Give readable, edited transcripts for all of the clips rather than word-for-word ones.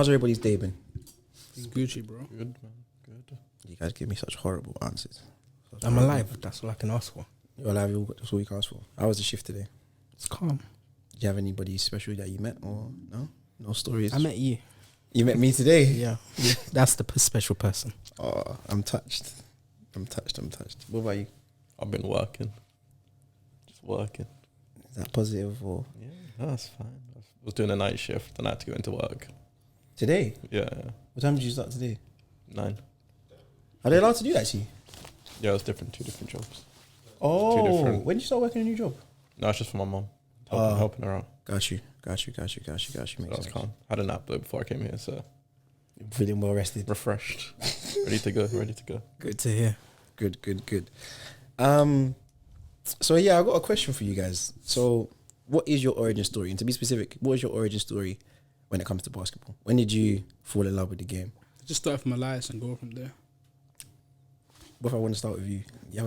How's everybody's day been? It's Gucci, bro. Good, man. Good. You guys give me such horrible answers. I'm alive. That's all I can ask for. You're alive. That's all you can ask for. How was the shift today? It's calm. Did you have anybody special that you met or no? No stories? I met you. You met me today? Yeah. That's the special person. Oh, I'm touched. I'm touched. What about you? I've been working. Just working. Is that positive or? Yeah, that's fine. I was doing a night shift and I had to go into work. Today? Yeah. What time did you start today? 9. Are they allowed to do that to you? Yeah, it was different. 2 different jobs. Oh, when did you start working a new job? No, it's just for my mum. Helping her out. Got you. Makes So I was sense. calm. Had a nap though before I came here, so Feeling well rested. refreshed. Ready to go. Good to hear. Good. So yeah, I got a question for you guys. So, what is your origin story? And to be specific, what is your origin story when it comes to basketball? When did you fall in love with the game? Just start from Elias and go from there. What if I want to start with you? You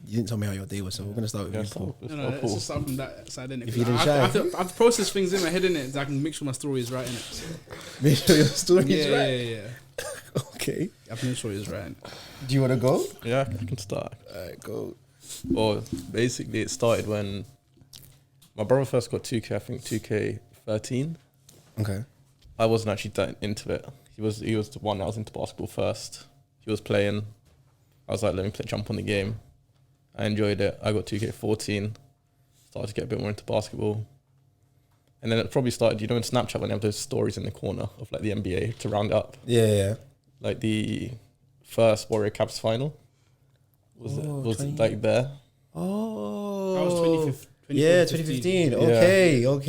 didn't tell me how your day was, so we're gonna start with Yeah, you, Paul. Let's just start from that side, innit? If you didn't I shy. have to process things in my head, innit? So I can make sure my story is right, innit? Make sure your story is right. Yeah. Okay. I have to make sure it's right. Do you want to go? Yeah, I can start. Alright, go. Well, basically it started when my brother first got 2K, I think 2K13. Okay. I wasn't actually that into it. He was the one that was into basketball first. He was playing. I was like, let me jump on the game. I enjoyed it. I got 2K14. Started to get a bit more into basketball. And then it probably started, in Snapchat when they have those stories in the corner of like the NBA to round up. Yeah. Like the first Warrior Cavs final. Was it like there? Oh. That was 2015. Yeah, 2015. Okay. Like,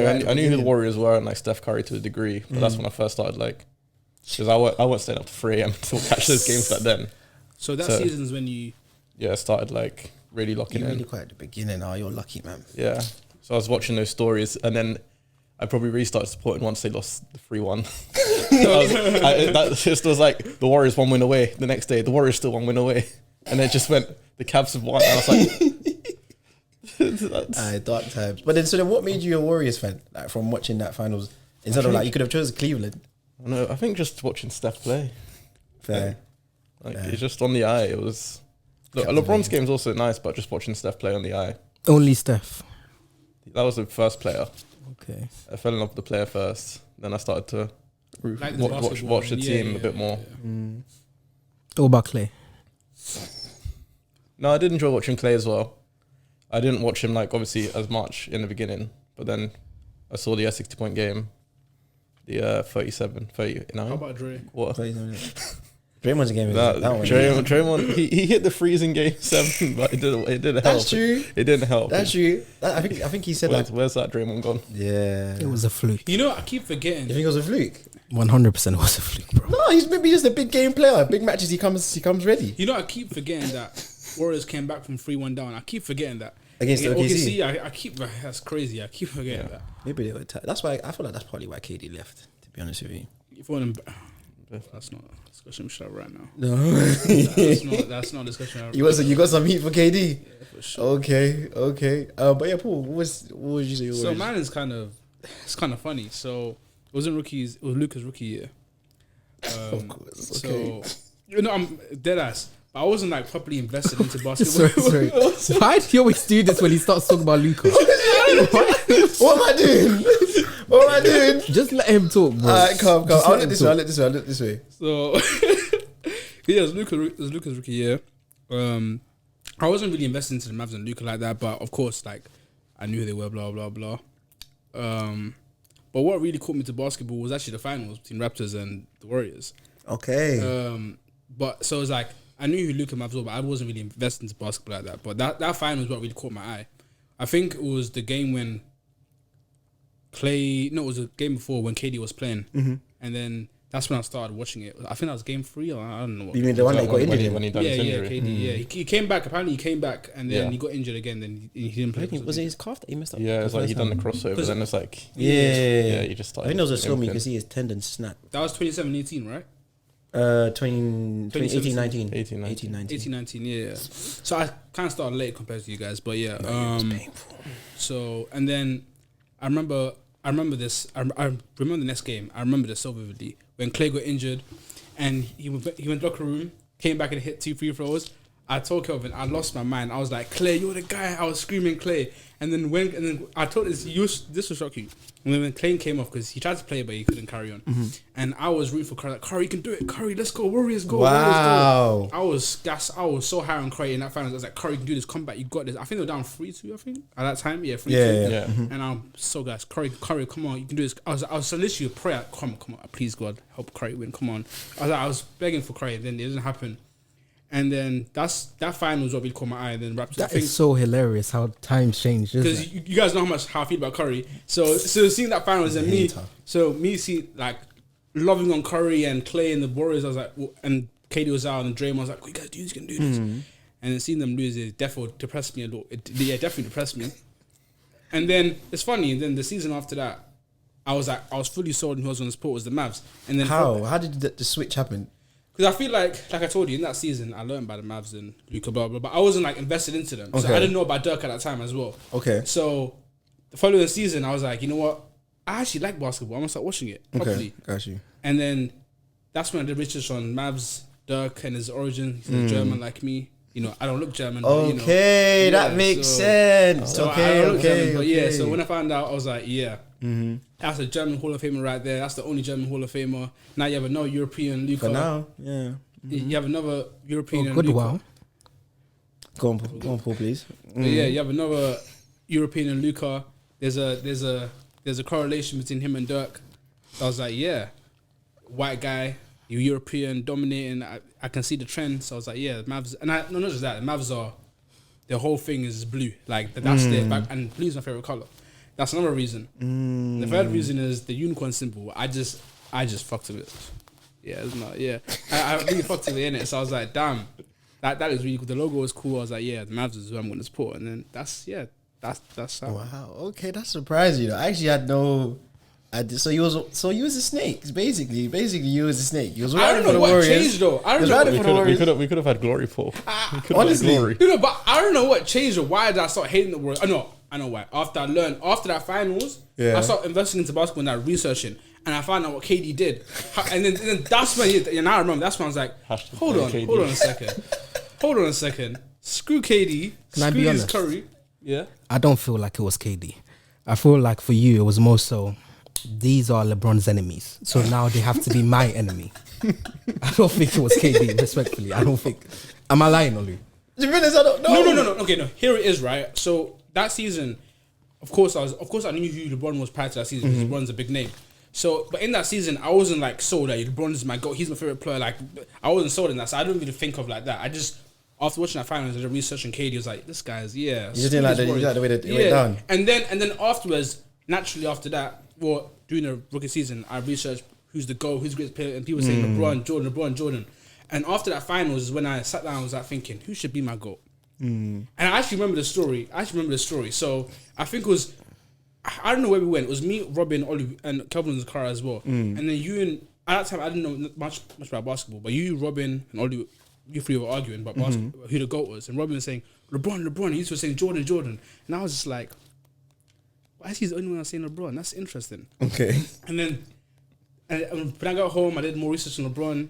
Right. I knew who the Warriors were and like Steph Curry to a degree, but that's when I first started like, because I wasn't staying up to 3 a.m. to catch those games back then. So that season's when you... Yeah, I started like really locking You're in. really quite at the beginning. Oh, you're lucky, man. Yeah. So I was watching those stories and then I probably restarted supporting once they lost the 3-1. That just was like the Warriors 1 win away. The next day, the Warriors still 1 win away. And it just went, the Cavs have won. And I was like... Dark times. But then what made you a Warriors fan? Like from watching that finals? Instead of like, you could have chosen Cleveland. No, I think just watching Steph play. Fair. Like it's just on the eye. It was... Look, LeBron's game's also nice, but just watching Steph play on the eye. Only Steph. That was the first player. Okay. I fell in love with the player first. Then I started to Like the watch the team a bit more. What about Clay? No, I did enjoy watching Clay as well. I didn't watch him like obviously as much in the beginning, but then I saw the 60-point game, the 30. How about Dre? What? Draymond's a game. That one. Draymond, he hit the freeze in game 7, but it didn't help. That's true. It didn't help. That's true. I think he said Where's that Draymond gone? Yeah. It was a fluke. You know what? I keep forgetting. You think it was a fluke? 100% it was a fluke, bro. No, he's maybe just a big game player. Big matches, he comes ready. You know, I keep forgetting that Warriors came back from 3-1 down. I keep forgetting that. Against OKC? I keep... That's crazy. I keep forgetting that. Maybe they were that's why I feel like that's probably why KD left, to be honest with you. You thought them... That's not a discussion we should have right now. No. That's not a discussion. You got some heat for KD? Yeah, for sure. Okay. But yeah, Paul, what would you say? So mine is kind of funny. So it was Luca's rookie year. Of course. Okay. So I'm dead ass. I wasn't like properly invested into basketball. Sorry. Why do you always do this when he starts talking about Luca? What am I doing? What am I doing? Just let him talk, bro. Alright, calm. Just I'll let look him this way. So yeah, it was Luca's rookie year. I wasn't really invested into the Mavs and Luca like that, but of course, like I knew who they were, blah blah blah. But what really caught me to basketball was actually the finals between Raptors and the Warriors. Okay. But so it was like I knew who Luca Mavs were, but I wasn't really invested into basketball like that. But that final was what really caught my eye. I think it was the game when it was a game before when KD was playing, and then that's when I started watching it. I think that was game 3, or I don't know. You mean the one that got injured? When he done his injury? KD. Yeah, he came back. Apparently, he came back, and then he got injured again. Then he didn't play. Was it his calf that he messed up? Yeah, it's like he done the crossover, then it's like Yeah. he just started. I think there was a slow-mo. You can see his tendon snap. That was 2017-18, right? 2018, 19. 18-19, yeah. So I kind of started late compared to you guys, but yeah. It was painful. So, and then I remember I remember this. I remember the next game. I remember this so vividly when Clay got injured, and he went locker room, came back and hit 2 free throws. I told Kelvin, I lost my mind. I was like, Clay, you're the guy. I was screaming Clay, and then I told this will shock you. And then when Clay came off because he tried to play but he couldn't carry on, and I was rooting for Curry. Like, Curry, you can do it. Curry, let's go. Warriors go. Wow. Warriors go. I was gassed. I was so high on Curry in that finals. I was like, Curry, you can do this. Come back. You got this. I think they were down 3-2. I think at that time, 3-2. Yeah. And I'm so gassed. Curry, come on, you can do this. I was literally a prayer. Come on, please God, help Curry win. Come on. I was begging for Curry. Then it didn't happen. And then that final was what really caught my eye. And then Raptors. That is so hilarious how times change. Because you guys know how I feel about Curry. So seeing that finals and me see like loving on Curry and Clay and the Warriors, I was like, and KD was out and Draymond was like, you guys do this, you can do this. And then seeing them lose, it definitely depressed me a lot. Definitely depressed me. And then it's funny. And then the season after that, I was fully sold on who was on the sport was the Mavs. And then How did the switch happen? Because I feel like I told you, in that season, I learned about the Mavs and Luka, blah, blah, but I wasn't, like, invested into them. So I didn't know about Dirk at that time as well. Okay. So the following season, I was like, you know what? I actually like basketball. I'm going to start watching it properly. Okay, got you. And then that's when I did research on Mavs, Dirk, and his origin. He's a German like me. You know, I don't look German. Okay, but, that makes sense. So Okay, I don't look okay, German, but okay. yeah, so when I found out, I was like, yeah. That's a German Hall of Famer right there. That's the only German Hall of Famer. Now you have another European Luka. For now, yeah. You have another European good Luka. while. Go on, Paul, please. But yeah, you have another European and Luka. There's a correlation between him and Dirk. I was like, yeah, white guy, you European, dominating. I can see the trend. So I was like, yeah, the Mavs. And not just that, the Mavs are, their whole thing is blue. Like that's their back, and blue is my favorite color. That's another reason. The third reason is the unicorn symbol. I just fucked with it. Yeah, it's not. Yeah, I really fucked with it in it. So I was like, damn, that is really cool. The logo was cool. I was like, yeah, the Mavs is who I'm going to support. And then that's how. Wow. Okay, that's surprising. I actually had no. So you was a snake. Basically you was a snake. You was I don't know what changed though. I don't know. We could have had glory for. Honestly, No, but I don't know what changed or why did I start hating the Warriors. I know why. After that finals, Yeah. I started investing into basketball and researching, and I found out what KD did. And then that's when and I remember that's when I was like, hold on a second. Screw KD. Can I be Screw honest? Curry. Yeah. I don't feel like it was KD. I feel like for you, it was more so, these are LeBron's enemies. So now they have to be my enemy. I don't think it was KD, respectfully. I don't think. Am I lying, Olu? To be honest, I don't know. No. Okay, no. Here it is, right? So that season, of course I knew who LeBron was prior to that season because LeBron's a big name. So, but in that season, I wasn't like sold that LeBron is my GOAT. He's my favorite player. Like, I wasn't sold in that. So I didn't really think of like that. I just, after watching that finals and the research and KD was like, this guy's, yeah. You just didn't like the way it went down. And then afterwards, naturally after that, well, during the rookie season, I researched who's the GOAT, who's the greatest player, and people saying LeBron, Jordan. And after that finals is when I sat down and was like thinking, who should be my GOAT? And I actually remember the story. So I think it was, I don't know where we went. It was me, Robin, Ollie, and Kelvin was in the car as well. And then you and, at that time, I didn't know much about basketball, but you, Robin, and Ollie, you three were arguing about basketball, who the GOAT was. And Robin was saying, LeBron. And you two were saying Jordan. And I was just like, why is he the only one saying LeBron? That's interesting. Okay. And then when I got home, I did more research on LeBron.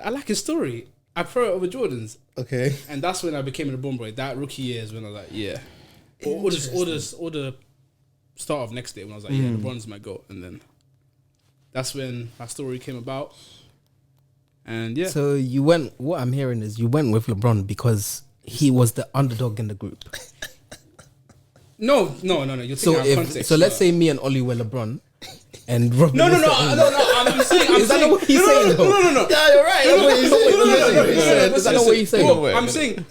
I like his story. I prefer it over Jordan's. Okay. And that's when I became a LeBron boy. That rookie year is when I was like, yeah. Or the start of next day when I was like, yeah, LeBron's my GOAT. And then that's when my story came about. And yeah. So you went, what I'm hearing is you went with LeBron because he was the underdog in the group. No. You're So thinking out of context. so let's say me and Ollie were LeBron and Robin No. was the underdog. I'm saying. Is that not what he's saying though? No. Yeah, you're right. That's what he's saying. Is that not what he's saying? No way. I'm saying.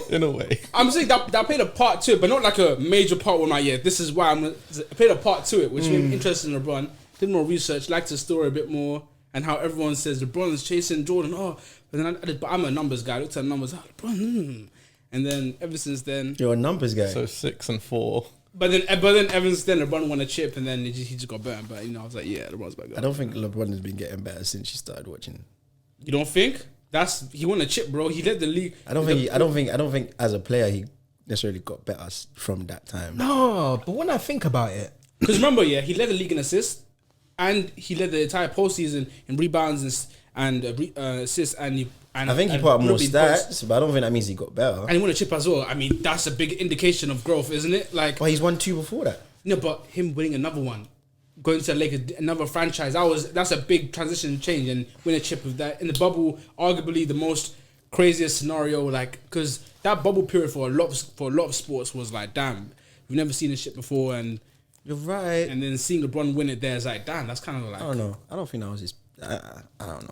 In a way. I'm saying that played a part to it, but not like a major part where I'm like, yeah, this is why I played a part to it, which made me interested in LeBron. Did more research, liked his story a bit more, and how everyone says LeBron's chasing Jordan. Oh, but then but I'm a numbers guy. I looked at numbers. Oh, LeBron. And then ever since then, You're a numbers guy. So 6 and 4. but then ever since then, LeBron won a chip, and then he just got better. But I was like, yeah, LeBron's my guy. I don't think LeBron has been getting better since you started watching. You don't think? He won a chip, bro. He led the league. I don't think as a player he necessarily got better from that time. No, but when I think about it, Because remember, yeah, he led the league in assists, and he led the entire postseason in rebounds and assists, and I think he put up more stats, but I don't think that means he got better. And he won a chip as well. I mean, that's a big indication of growth, isn't it? Like, Well, he's won 2 before that. no, but him winning another one, going to like another franchise, that's a big transition change, and win a chip with that in the bubble. Arguably the most craziest scenario, like, because that bubble period for a lot of sports was like, damn, we've never seen this shit before, and You're right. and then seeing LeBron win it there is like, damn, that's kind of like, I don't know. I don't think that was his. I don't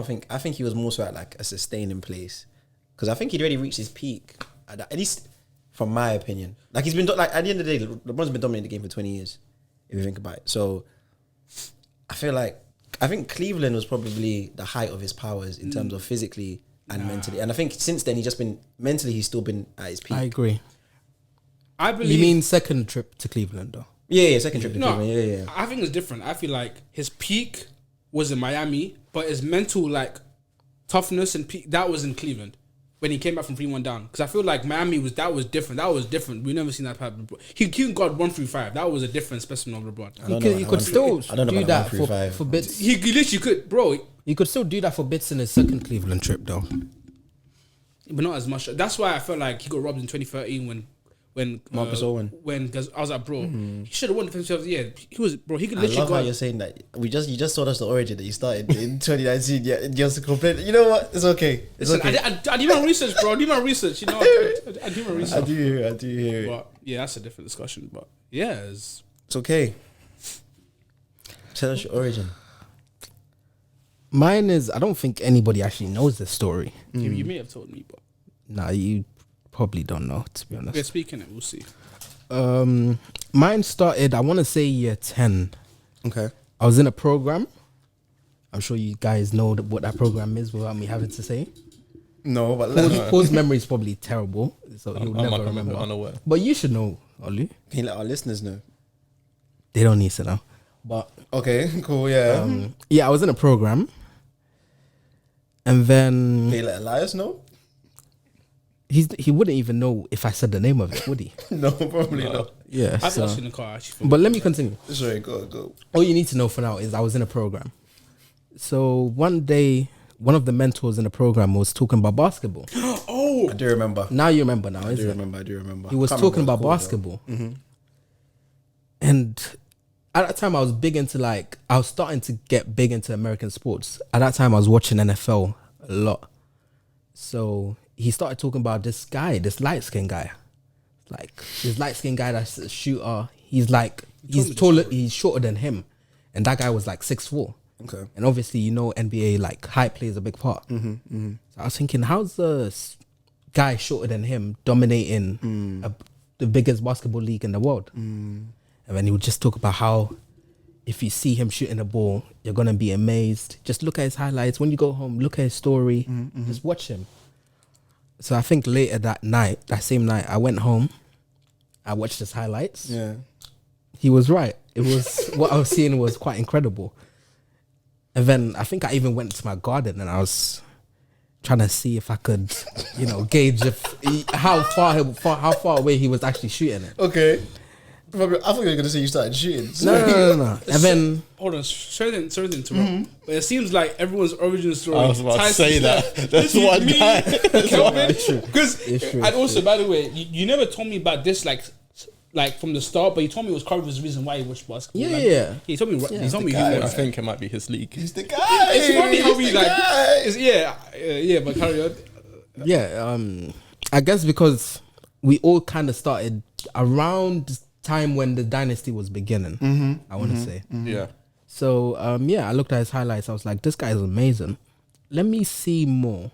know. I think he was more so at like a sustaining place, because I think he'd already reached his peak. At least, from my opinion, like he's been like at the end of the day, LeBron's been dominating the game for 20 years, if you think about it. So, I think Cleveland was probably the height of his powers in terms of physically and mentally, and I think since then he's still been at his peak. I agree. I believe. You mean second trip to Cleveland though? Yeah, second trip to No, Cleveland. Yeah. I think it's different. I feel like his peak was in Miami, but his mental like toughness and peak that was in Cleveland when he came back from 3-1 down. Because I feel like Miami was different. We've never seen that type of LeBron. He got 1 through 5. That was a different specimen of LeBron. You could still I don't know do about that for bits. He literally could, bro, You could still do that for bits in his second Cleveland trip though. but not as much. That's why I felt like he got robbed in 2013 when Marcus Owen. I was like, bro, he should have won Defensive of the Year. He could I literally love go. how you're saying that. You just told us the origin that you started in 2019. Yeah, just complain. You know what? It's okay. It's Listen, okay. I do my research, bro. I do my research. You know, I do my research. I do hear it. But yeah, that's a different discussion. But yeah, It's okay. Tell us your origin. Mine is, I don't think anybody actually knows this story. you may have told me, but Nah, you probably don't know, to be honest. we're speaking it. We'll see. Mine started, I want to say year 10. Okay. I was in a program. I'm sure you guys know what that program is without me having to say. No, but Paul's memory is probably terrible, so he'll never remember. Unaware. But you should know, Olu. can you let our listeners know? They don't need to know. But Okay, cool. Yeah. yeah, I was in a program. And then can you let Elias know? he wouldn't even know if I said the name of it, would he? No, probably not. Yeah. I've so- lost in the car actually. but let me continue. Sorry, go. All you need to know for now is I was in a program. So one day, one of the mentors in the program was talking about basketball. I do remember. Now you remember now, I isn't do it? remember. I do remember. He was Can't talking remember about what it's called, basketball. And at that time, I was starting to get big into American sports. At that time, I was watching NFL a lot. So he started talking about this guy, this light-skinned guy. Like, this light-skinned guy that's a shooter. He's taller, he's shorter than him. And that guy was like 6'4". Okay. And obviously, you know, NBA, like, height plays a big part. So I was thinking, how's the guy shorter than him dominating the biggest basketball league in the world? And then he would just talk about how if you see him shooting the ball, you're going to be amazed. Just look at his highlights. When you go home, look at his story. Just watch him. So I think later that same night, I went home. I watched his highlights. Yeah. He was right. It was what I was seeing was quite incredible. And then I think I even went to my garden and I was trying to see if I could, you know, gauge how far away he was actually shooting it. Okay. I thought you were going to say you started shooting. No. And then Hold on, sorry to interrupt. But it seems like everyone's origin story. I was about to ties say Steph. that. That's This one me, guy. Kelvin, It's true. because It's true, and it's also by the way, you never told me about this like from the start, but you told me it was part of his reason why he watched basketball. Yeah, Like, yeah. He told me. Yeah. He told me. guy, He I was. think it might be his league. He's the guy. It's funny how we He's the like. guy. Yeah. But carry on. yeah, I guess because we all kind of started around the time when the dynasty was beginning. I want to say. Yeah. So yeah, I looked at his highlights. I was like, this guy is amazing. Let me see more.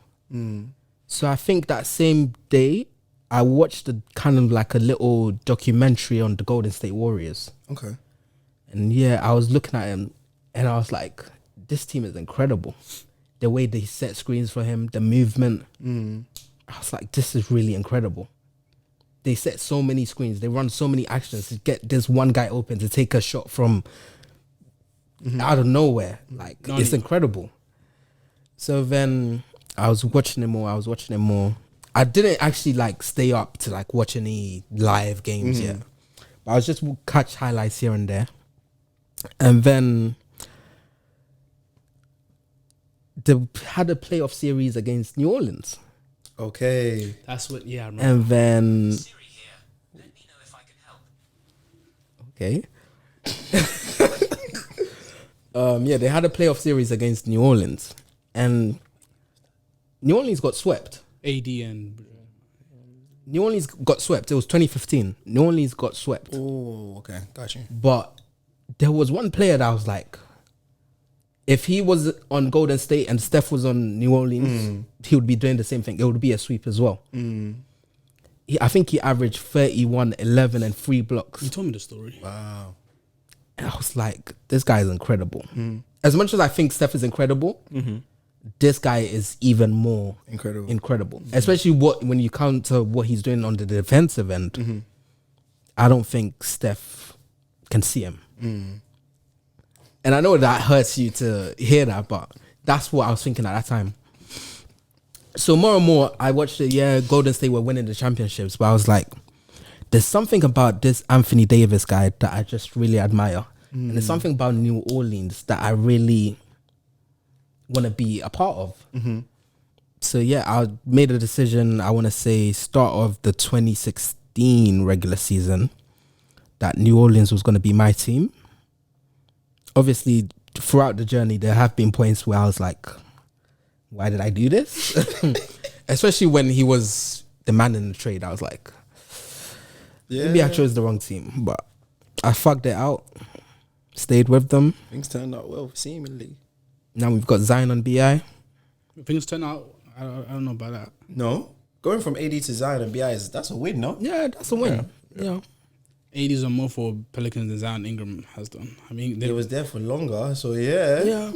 So I think that same day, I watched a kind of like a little documentary on the Golden State Warriors. Okay. And yeah, I was looking at him and I was like, this team is incredible. The way they set screens for him, the movement. I was like, this is really incredible. They set so many screens. They run so many actions to get this one guy open to take a shot from out of nowhere. Like, it's incredible. So then I was watching him more. I didn't actually like stay up to like watch any live games yet. But I was just catch highlights here and there. And then they had a playoff series against New Orleans. Okay. That's what. Yeah, I remember. And then okay. Yeah, they had a playoff series against New Orleans, and New Orleans got swept. AD and New Orleans got swept. It was 2015. New Orleans got swept. Oh, okay. Got you. But there was one player that I was like, if he was on Golden State and Steph was on New Orleans, he would be doing the same thing. It would be a sweep as well. I think he averaged 31, 11, and 3 blocks. you told me the story. Wow. And I was like, this guy is incredible. As much as I think Steph is incredible, this guy is even more Incredible. Especially when you counter what he's doing on the defensive end. I don't think Steph can see him. And I know that hurts you to hear that, but that's what I was thinking at that time. So more and more, I watched it. Yeah, Golden State were winning the championships, but I was like, there's something about this Anthony Davis guy that I just really admire. And there's something about New Orleans that I really want to be a part of. So yeah, I made a decision, I want to say start of the 2016 regular season, that New Orleans was going to be my team. Obviously, throughout the journey, there have been points where I was like, why did I do this? Especially when he was the man in the trade. I was like, maybe I chose the wrong team. But I fucked it out, stayed with them. Things turned out well, seemingly. Now we've got Zion on BI. Things turn out. I don't know about that. No. Going from AD to Zion and BI, that's a win, no? Yeah, that's a win. Yeah. 80s are more for Pelicans than Zion Ingram has done. I mean, It was there for longer, so yeah. Yeah.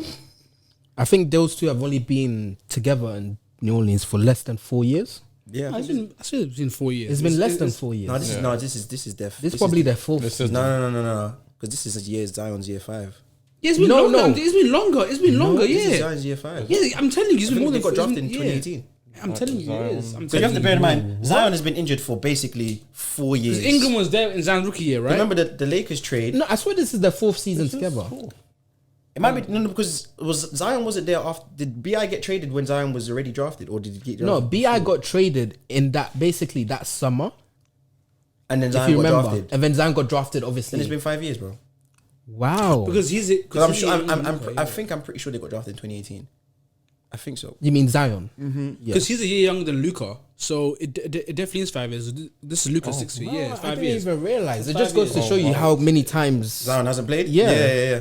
I think those two have only been together in New Orleans for less than 4 years. Yeah. I think it's been 4 years. It's been less than 4 years. No, this is their. This is probably their fourth. This is No. Because this is Zion's year 5. Yeah, it's been No, longer. no. It's been longer. It's been longer. This is Yeah. Zion's year 5. Yeah, I'm telling you, it's I been think more they than got drafted in yeah. 2018. I'm telling you, it is. So you have to bear in mind, Zion has been injured for basically 4 years. Because Ingram was there in Zion's rookie year, right? Remember the Lakers trade? No, I swear this is their fourth season together. It might be no, because Zion wasn't there after. Did BI get traded when Zion was already drafted, or did he get No, drafted? BI got traded in that summer, And then if Zion you got remember. drafted. And then Zion got drafted, Then it's obviously. been 5 years, bro. Wow. Because he's it. Because I'm sure. I'm pretty sure they got drafted in 2018. I think so. You mean Zion? Because he's a year younger than Luca, so it definitely is 5 years. This is Luca's 6th year. It's I 5 didn't years. even realize. It 5 just goes to years. show you how many times. Zion hasn't played. Yeah.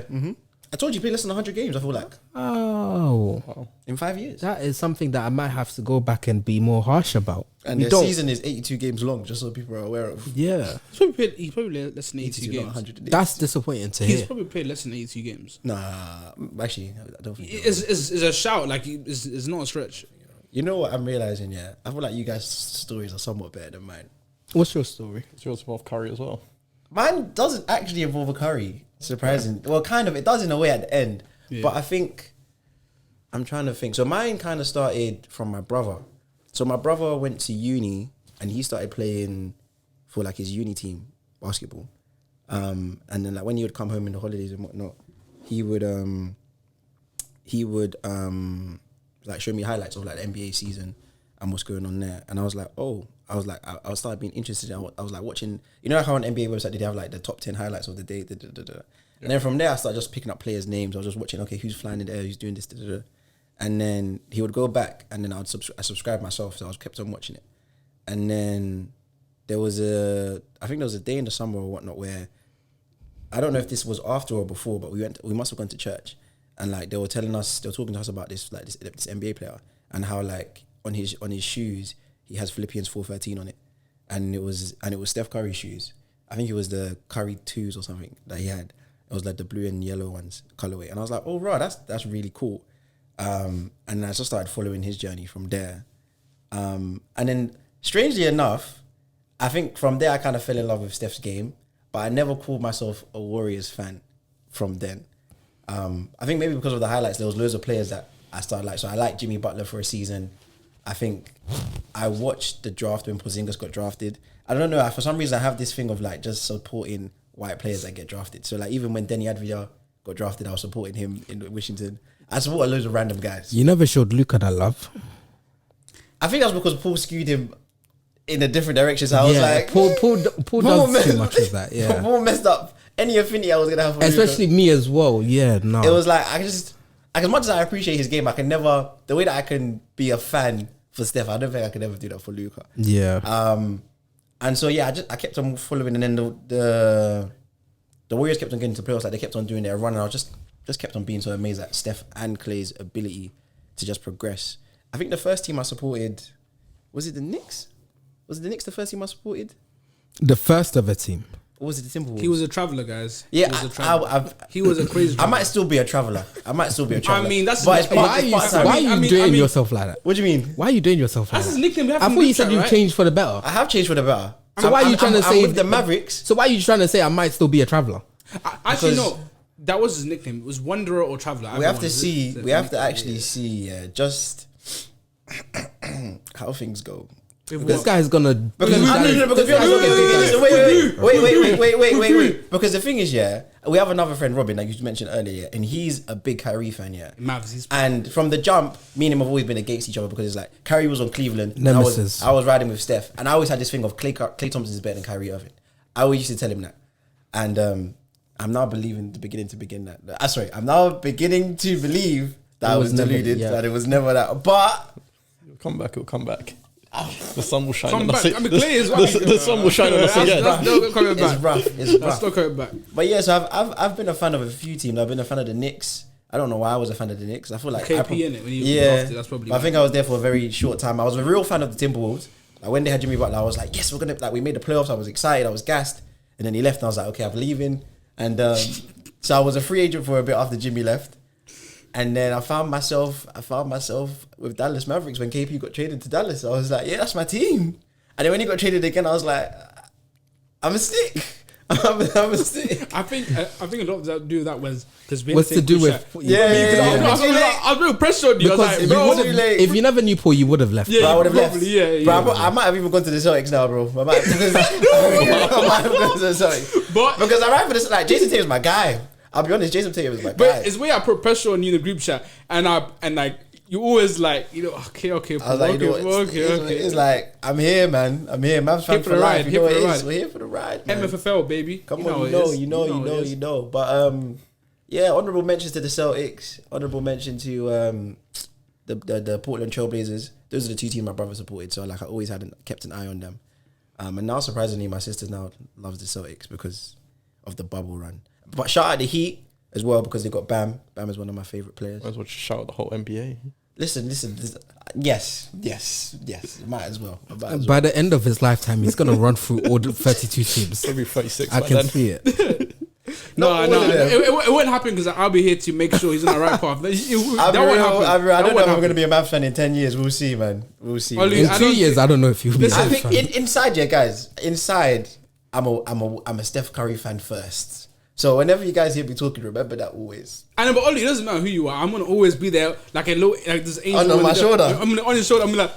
Yeah. I told you he played less than 100 games. I feel like Oh, in 5 years. that is something that I might have to go back and be more harsh about. And We their don't- season is 82 games long, just so people are aware of. Yeah, He's probably less than 82 82, not games. 100. that's disappointing to He's hear. probably played less than 82 games. Nah, actually, I don't think. It's a shout. Like it's not a stretch. You know what I'm realizing? Yeah, I feel like you guys' stories are somewhat better than mine. What's your story? It's yours involve Curry as well. Mine doesn't actually involve a Curry. Surprising. Well, kind of. It does in a way at the end. Yeah. But I think I'm trying to think. So mine kind of started from my brother. So my brother went to uni and he started playing for like his uni team basketball. And then like when he would come home in the holidays and whatnot, he would like show me highlights of like the NBA season and what's going on there. And I was like, I started being interested. I was like watching, you know how on NBA website they have like the top 10 highlights of the day. And then from there I started just picking up players' names. I was just watching, okay, who's flying in the air, who's doing this, and then he would go back and then I subscribed myself, so I was kept on watching it. And then I think there was a day in the summer or whatnot where, I don't know if this was after or before, but we must have gone to church. And like they were talking to us about this NBA player and how like on his shoes he has Philippians 4:13 on it, and it was Steph Curry shoes. I think it was the Curry 2s or something that he had. It was like the blue and yellow ones colorway, and I was like, oh right, that's really cool. And I just started following his journey from there. And then strangely enough, I think from there I kind of fell in love with Steph's game, but I never called myself a Warriors fan from then. I think maybe because of the highlights, there was loads of players that I started like. So I liked Jimmy Butler for a season. I think I watched the draft when Porzingis got drafted. I don't know. For some reason, I have this thing of like just supporting white players that get drafted. So like even when Denny Advia got drafted, I was supporting him in Washington. I support loads of random guys. You never showed Luca that love. I think that's because Paul skewed him in a different direction. So I was like, Paul does too much of that. Yeah, Paul messed up any affinity I was gonna have for especially Luka. me as well. Yeah, no. It was like like, as much as I appreciate his game, I can never the way that I can be a fan for Steph. I don't think I could ever do that for Luka. Yeah. And so yeah, I kept on following, and then the Warriors kept on getting to the playoffs. Like they kept on doing their run, and I just kept on being so amazed at Steph and Clay's ability to just progress. I think the first team I supported was it the Knicks? Was it the Knicks the first team I supported? The first ever team. Or was it the Timberwolves? He was a traveller, guys. Yeah, he was a traveller. He was a crazy I traveller. might still be a traveller. I mean, that's but it's Why are you doing yourself like that? What do you mean? Why are you doing yourself like That's that? his nickname. I thought you said you right? changed for the better. I have changed for the better. So why are you trying to say with the Mavericks? So why are you trying to say I might still be a traveller? Actually, Because- no. That was his nickname. It was Wanderer or Traveller. We have to see. We have to actually see just how things go. This guy's gonna. Because wait. Because the thing is, yeah, we have another friend, Robin, like you mentioned earlier, and he's a big Kyrie fan, yeah. Mavs. And from the jump, me and him have always been against each other because it's like Kyrie was on Cleveland, and Nemesis. I was riding with Steph, and I always had this thing of Klay Thompson is better than Kyrie Irving. I always used to tell him that, and I'm now beginning to believe that I was deluded, that it was never that, but It'll come back. The sun will shine Come on back. us. I mean, Clay is right. The sun will shine on us again. That's not coming back. it's rough. It's That's rough. not coming back. But yeah, so I've been a fan of a few teams. I've been a fan of the Knicks. I don't know why I was a fan of the Knicks. I feel like KP in it when he was yeah. drafted, that's probably But I think I was there for a very short time. I was a real fan of the Timberwolves. Like when they had Jimmy Butler, I was like, yes, we're gonna we made the playoffs. I was excited. I was gassed. And then he left, and I was like, okay, I'm leaving. And so I was a free agent for a bit after Jimmy left. And then I found myself with Dallas Mavericks when KP got traded to Dallas. I was like, yeah, that's my team. And then when he got traded again, I was like, I'm a stick. I'm a stick. I think a lot of that do with that was because What's to do with? I was real pressure on you. I was Because like, if you never knew Paul, you would have left. Yeah, Bro, I would have left. probably, yeah. Bro, I might have even gone to the Celtics now, bro. I might have gone to the Celtics. But Because I ride for this, like, Jason Tatum is my guy. I'll be honest, Jason Tatum is my guy. But it's where I put pressure on you in the group chat, and like you always like okay, I was like, you know what? It's like, I'm here, man. I'm here. Mavs fan for life. You know what it is? We're here for the ride, man. MFFL baby. Come on, you know. But yeah, honorable mentions to the Celtics. Honorable mention to the Portland Trailblazers. Those are the two teams my brother supported. So like I always kept an eye on them. And now surprisingly, my sister now loves the Celtics because of the bubble run. But shout out the Heat as well because they got Bam. Bam is one of my favorite players. Might as well just shout out the whole NBA. Listen. Yes. Might as well. By the end of his lifetime, he's gonna run through all the 32 teams. Maybe 36. I by can then. see it. No, it won't happen because I'll be here to make sure he's on the right path. I don't know if I'm going to be a Mavs fan in 10 years. We'll see, man. We'll see. Only- In I 2 don't years, I don't know if he'll be. I a think fan. inside, yeah, guys. Inside, I'm a Steph Curry fan first. So whenever you guys hear me talking, remember that always. I know, but Ollie, it doesn't matter who you are. I'm gonna always be there, like a low, like this angel On my shoulder. On your shoulder. I'm like,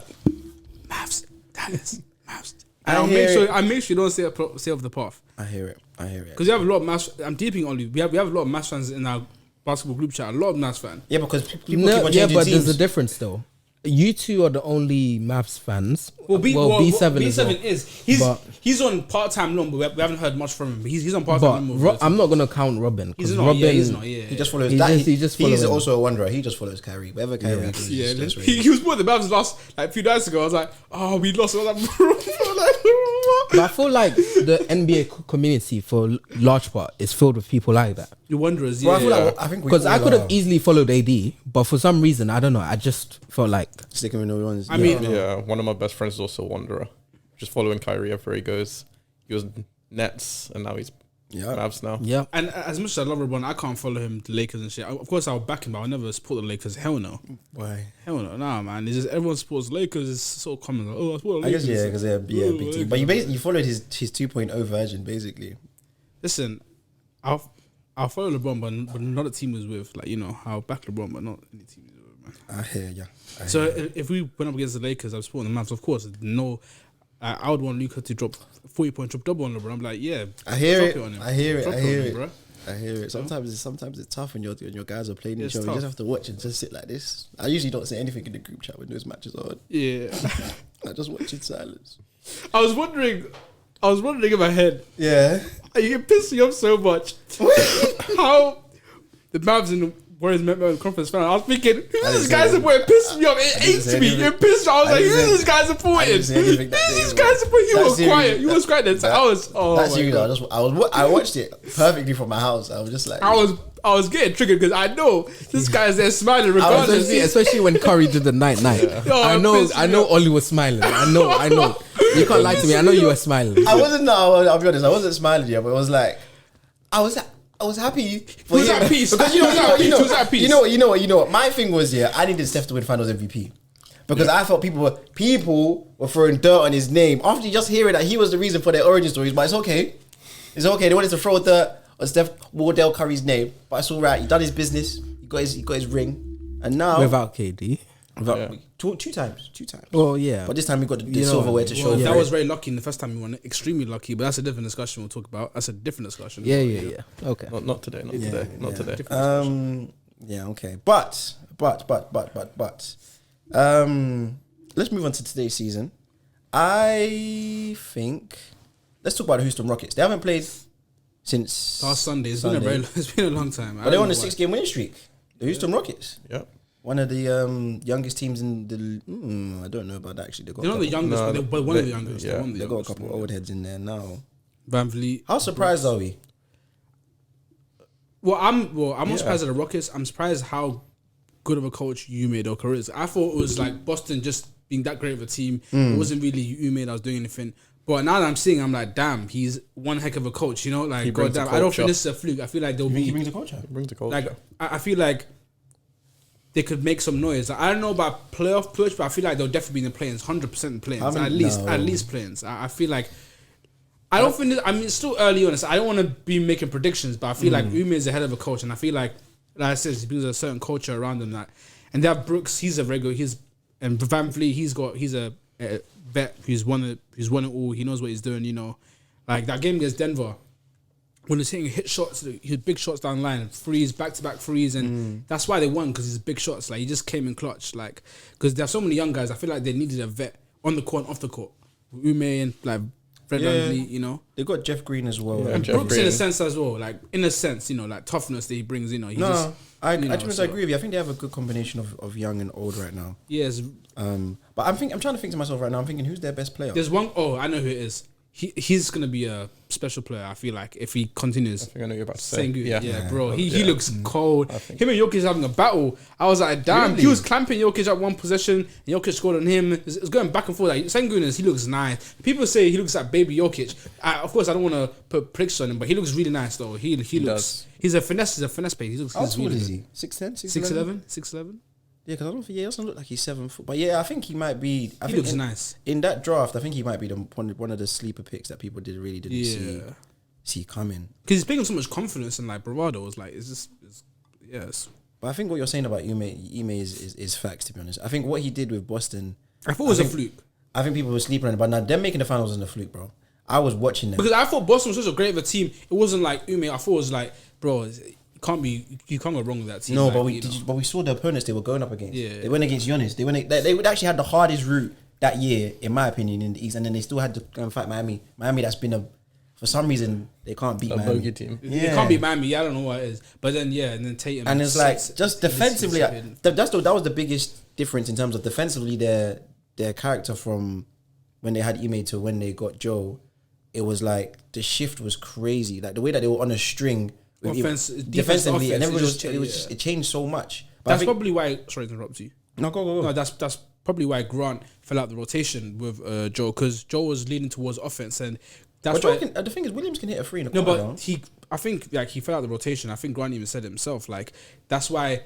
Mavs, Dallas, Mavs. And I make sure you don't stay off the path. I hear it. Because you have a lot of Mavs. I'm deeping Ollie. We have a lot of Mavs fans in our basketball group chat. A lot of Mavs fans. Yeah, because people keep No, on yeah, changing but teams. there's a difference though. You two are the only Mavs fans. B7 as well. he's on part-time loan, but we haven't heard much from him. He's on But part-time loan. I'm not gonna count Robin. He's 'cause not. Robin, Yeah, he's not. Yeah, He just follows. He's He's also a wanderer. He just follows Kyrie. Wherever Kyrie goes, yeah. that's where He was more the Mavs last like a few days ago. I was like, oh, we lost. I was like, bro, But I feel like the NBA community, for large part, is filled with people like that. the Wanderers. Well, Yeah, I feel like I think Because I could have easily followed AD, but for some reason, I don't know. I just felt like sticking with no ones. I mean- Yeah, one of my best friends is also a wanderer. Just following Kyrie everywhere he goes. He was Nets and now he's Mavs now. yeah. And as much as I love LeBron, I can't follow him, the Lakers and shit. Of course, I'll back him, but I'll never support the Lakers. Hell no. Why? Hell no. Nah, man. It's just everyone supports the Lakers. It's so common. Like, oh, I support the I Lakers. guess because they're a big team. But you followed his 2.0 version basically. Listen, I'll follow LeBron, but not the team he was with. Like, you know, I'll back LeBron, but not any team he was with. man. I hear ya. So if we went up against the Lakers, I'm supporting the Mavs. Of course, no. I would want Luka to drop 40-point triple double on LeBron. I'm like, yeah, I hear drop it. on him. I hear it. Drop I on hear him, it. bro. I hear it. Sometimes it's tough when your guys are playing each It's other. You tough. just have to watch and just sit like this. I usually don't say anything in the group chat when those matches are on. Yeah. I just watch in silence. I was wondering in my head, Yeah. you can piss me off so much. How the Mavs and the Warriors met in the conference final. I was thinking, who's this guy supporting? It pissed me off. It ate me. It pissed me. I was like, who's this guy supporting? Who's this guy supporting? You were quiet. You was quiet. Then I was. Oh That's my you. God. I watched it perfectly from my house. I was just like, I was getting triggered because I know this guy's there smiling regardless. Especially when Curry did the night. Yo, I know Ollie was smiling. I know. You can't lie to me. I know you were smiling. I wasn't. No, I'll be honest. I wasn't smiling yet, but it was like, I was happy. For Who's him. at peace? Because Who's at peace? You know what. My thing was, I needed Steph to win Finals MVP because I felt people were throwing dirt on his name after just hearing that he was the reason for their origin stories. But it's okay. It's okay. They wanted to throw dirt on Steph Wardell Curry's name, but it's all right. He done his business. He got his ring, and now Without KD. two times. Well, yeah. But this time we got the You know, silverware to show. Well, for that it. was very lucky in the first time we won. Extremely lucky, but that's a different discussion we'll talk about. That's a different discussion. Yeah. Okay. Not today. Not today. Yeah, okay. But let's move on to today's season. I think let's talk about the Houston Rockets. They haven't played since Last Sunday. It's been a long time. But they're on a 6-game winning streak. The Houston Rockets. Yeah. One of the youngest teams in the. I don't know about that actually. They're not the youngest, but one of the youngest. yeah. They've got a couple of old heads in there now. Van Vliet. How surprised are we? I'm not surprised at the Rockets. I'm surprised how good of a coach Ume Udoka is. I thought it was like Boston just being that great of a team. It wasn't really Ume that was doing anything. But now that I'm seeing, I'm like, damn, he's one heck of a coach. You know, like, brings goddamn, the I don't culture. think this is a fluke. I feel like there'll be He brings a culture. Brings the culture. like I feel like they could make some noise. Like, I don't know about playoff push, but I feel like they'll definitely be in the play-ins, 100% play-ins, at least play-ins. I feel like I don't think. It's still early on. So I don't want to be making predictions, but I feel like Ume is a hell of a coach, and I feel like I said, he builds a certain culture around them. That, and they have Brooks. He's a regular. And Van Vliet. He's a vet. He's won it all. He knows what he's doing. You know, like that game against Denver. When he's hitting hit shots, he had big shots down the line, freeze, back-to-back freeze, and that's why they won, because he's big shots. Like, he just came in clutch, like, because there are so many young guys. I feel like they needed a vet on the court and off the court. Ume and like Fred Van Vliet, you know. They got Jeff Green as well. Yeah, And Jeff Brooks in Green. a sense as well, like in a sense, you know, like toughness that he brings, you know. I you know, agree with you. I think they have a good combination of young and old right now. Yes, But I'm trying to think to myself right now. I'm thinking, who's their best player? there's one. Oh, I know who it is. He's gonna be a special player. I feel like if he continues. I think I know you're about to say. Saying good, yeah, bro. He Yeah. looks cold. think- Him and Jokic having a battle. I was like, damn. Really? He was clamping Jokic at one possession, and Jokic scored on him. It was going back and forth. Like, Sengun he looks nice. People say he looks like baby Jokic. Of course, I don't want to put pricks on him, but he looks really nice though. He looks. does. He's a finesse player. He looks. How he's tall really is good. he? 6'10", 6'11", 6'11". Yeah, because I don't think he doesn't look like he's 7 foot. But yeah, I think he might be. I He think looks nice. in that draft. I think he might be one of the sleeper picks that people didn't Yeah. see coming. Because he's playing with so much confidence and like bravado. It's like yes. But I think what you're saying about Ime is facts. To be honest, I think what he did with Boston. I thought it was a fluke. I think people were sleeping on it, but now them making the finals wasn't a fluke, bro. I was watching them. Because I thought Boston was such a great of a team. It wasn't like Ume. I thought it was like, bro, you can't go wrong with that team. No, like, but we saw the opponents they were going up against. Yeah. They went against Giannis. They would actually had the hardest route that year, in my opinion, in the East, and then they still had to go and fight Miami. Miami, that's been for some reason they can't beat A Miami. bogey team. It can't be Miami. I don't know what it is. But then and then Tatum. And it's like just defensively, It's- that was the biggest difference in terms of defensively. Their character from when they had Ime to when they got Joe, it was like the shift was crazy. Like the way that they were on a string. Defensively, and it changed so much. But That's probably why. Sorry to interrupt you. No, go. No, that's probably why Grant fell out the rotation with Joe, because Joe was leaning towards offense, and that's But why. the thing is, Williams can hit a three in the No, corner. but I think like he fell out the rotation. I think Grant even said it himself. Like that's why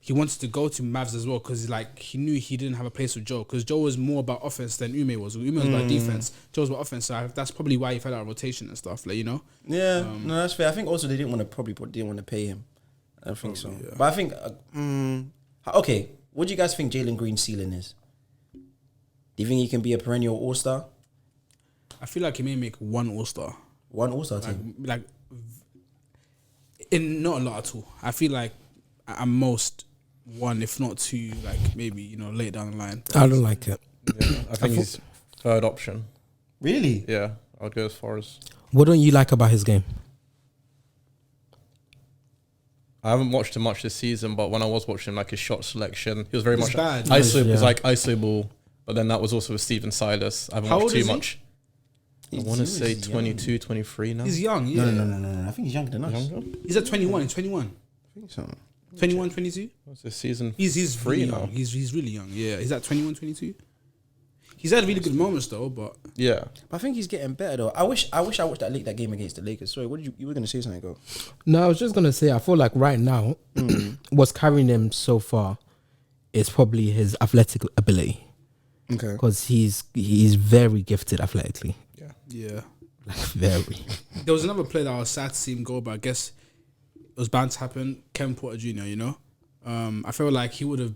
he wanted to go to Mavs as well, because like he knew he didn't have a place with Joe, because Joe was more about offense than Ume was. Ume was about defense. Joe was about offense. So that's probably why he fell out of rotation and stuff. Like, you know. Yeah, no, that's fair. I think also they didn't want to pay him. I think so. Yeah. But I think okay. what do you guys think Jalen Green's ceiling is? Do you think he can be a perennial all-star? I feel like he may make one All-Star. One all-star team? Like, in not a lot at all. I feel like at most one, if not two, like maybe, later down the line. I don't like it. Yeah, I think he's third option. Really? Yeah, I'd go as far as. What don't you like about his game? I haven't watched him much this season, but when I was watching him, like his shot selection, he was very It's much bad. ISO. It was Yeah. like ISO ball, but then that was also with Steven Silas. I haven't How watched old too is he? much. I want to say 22, 23 now. He's young, yeah. No. I think he's younger than us. Younger? He's at 21, 21. I think so. 21, 22? What's this season? He's Three really now. young. He's really young, yeah. He's at 21, 22. He's had really good moments though, but Yeah. But I think he's getting better though. I wish I watched that game against the Lakers. Sorry, what did you were gonna say something? Go. No, I was just gonna say I feel like right now, what's carrying him so far is probably his athletic ability Okay. because he's very gifted athletically, yeah. like very. There was another play that I was sad to see him go, but I guess it was bound to happen. Kevin Porter Jr., I felt like he would have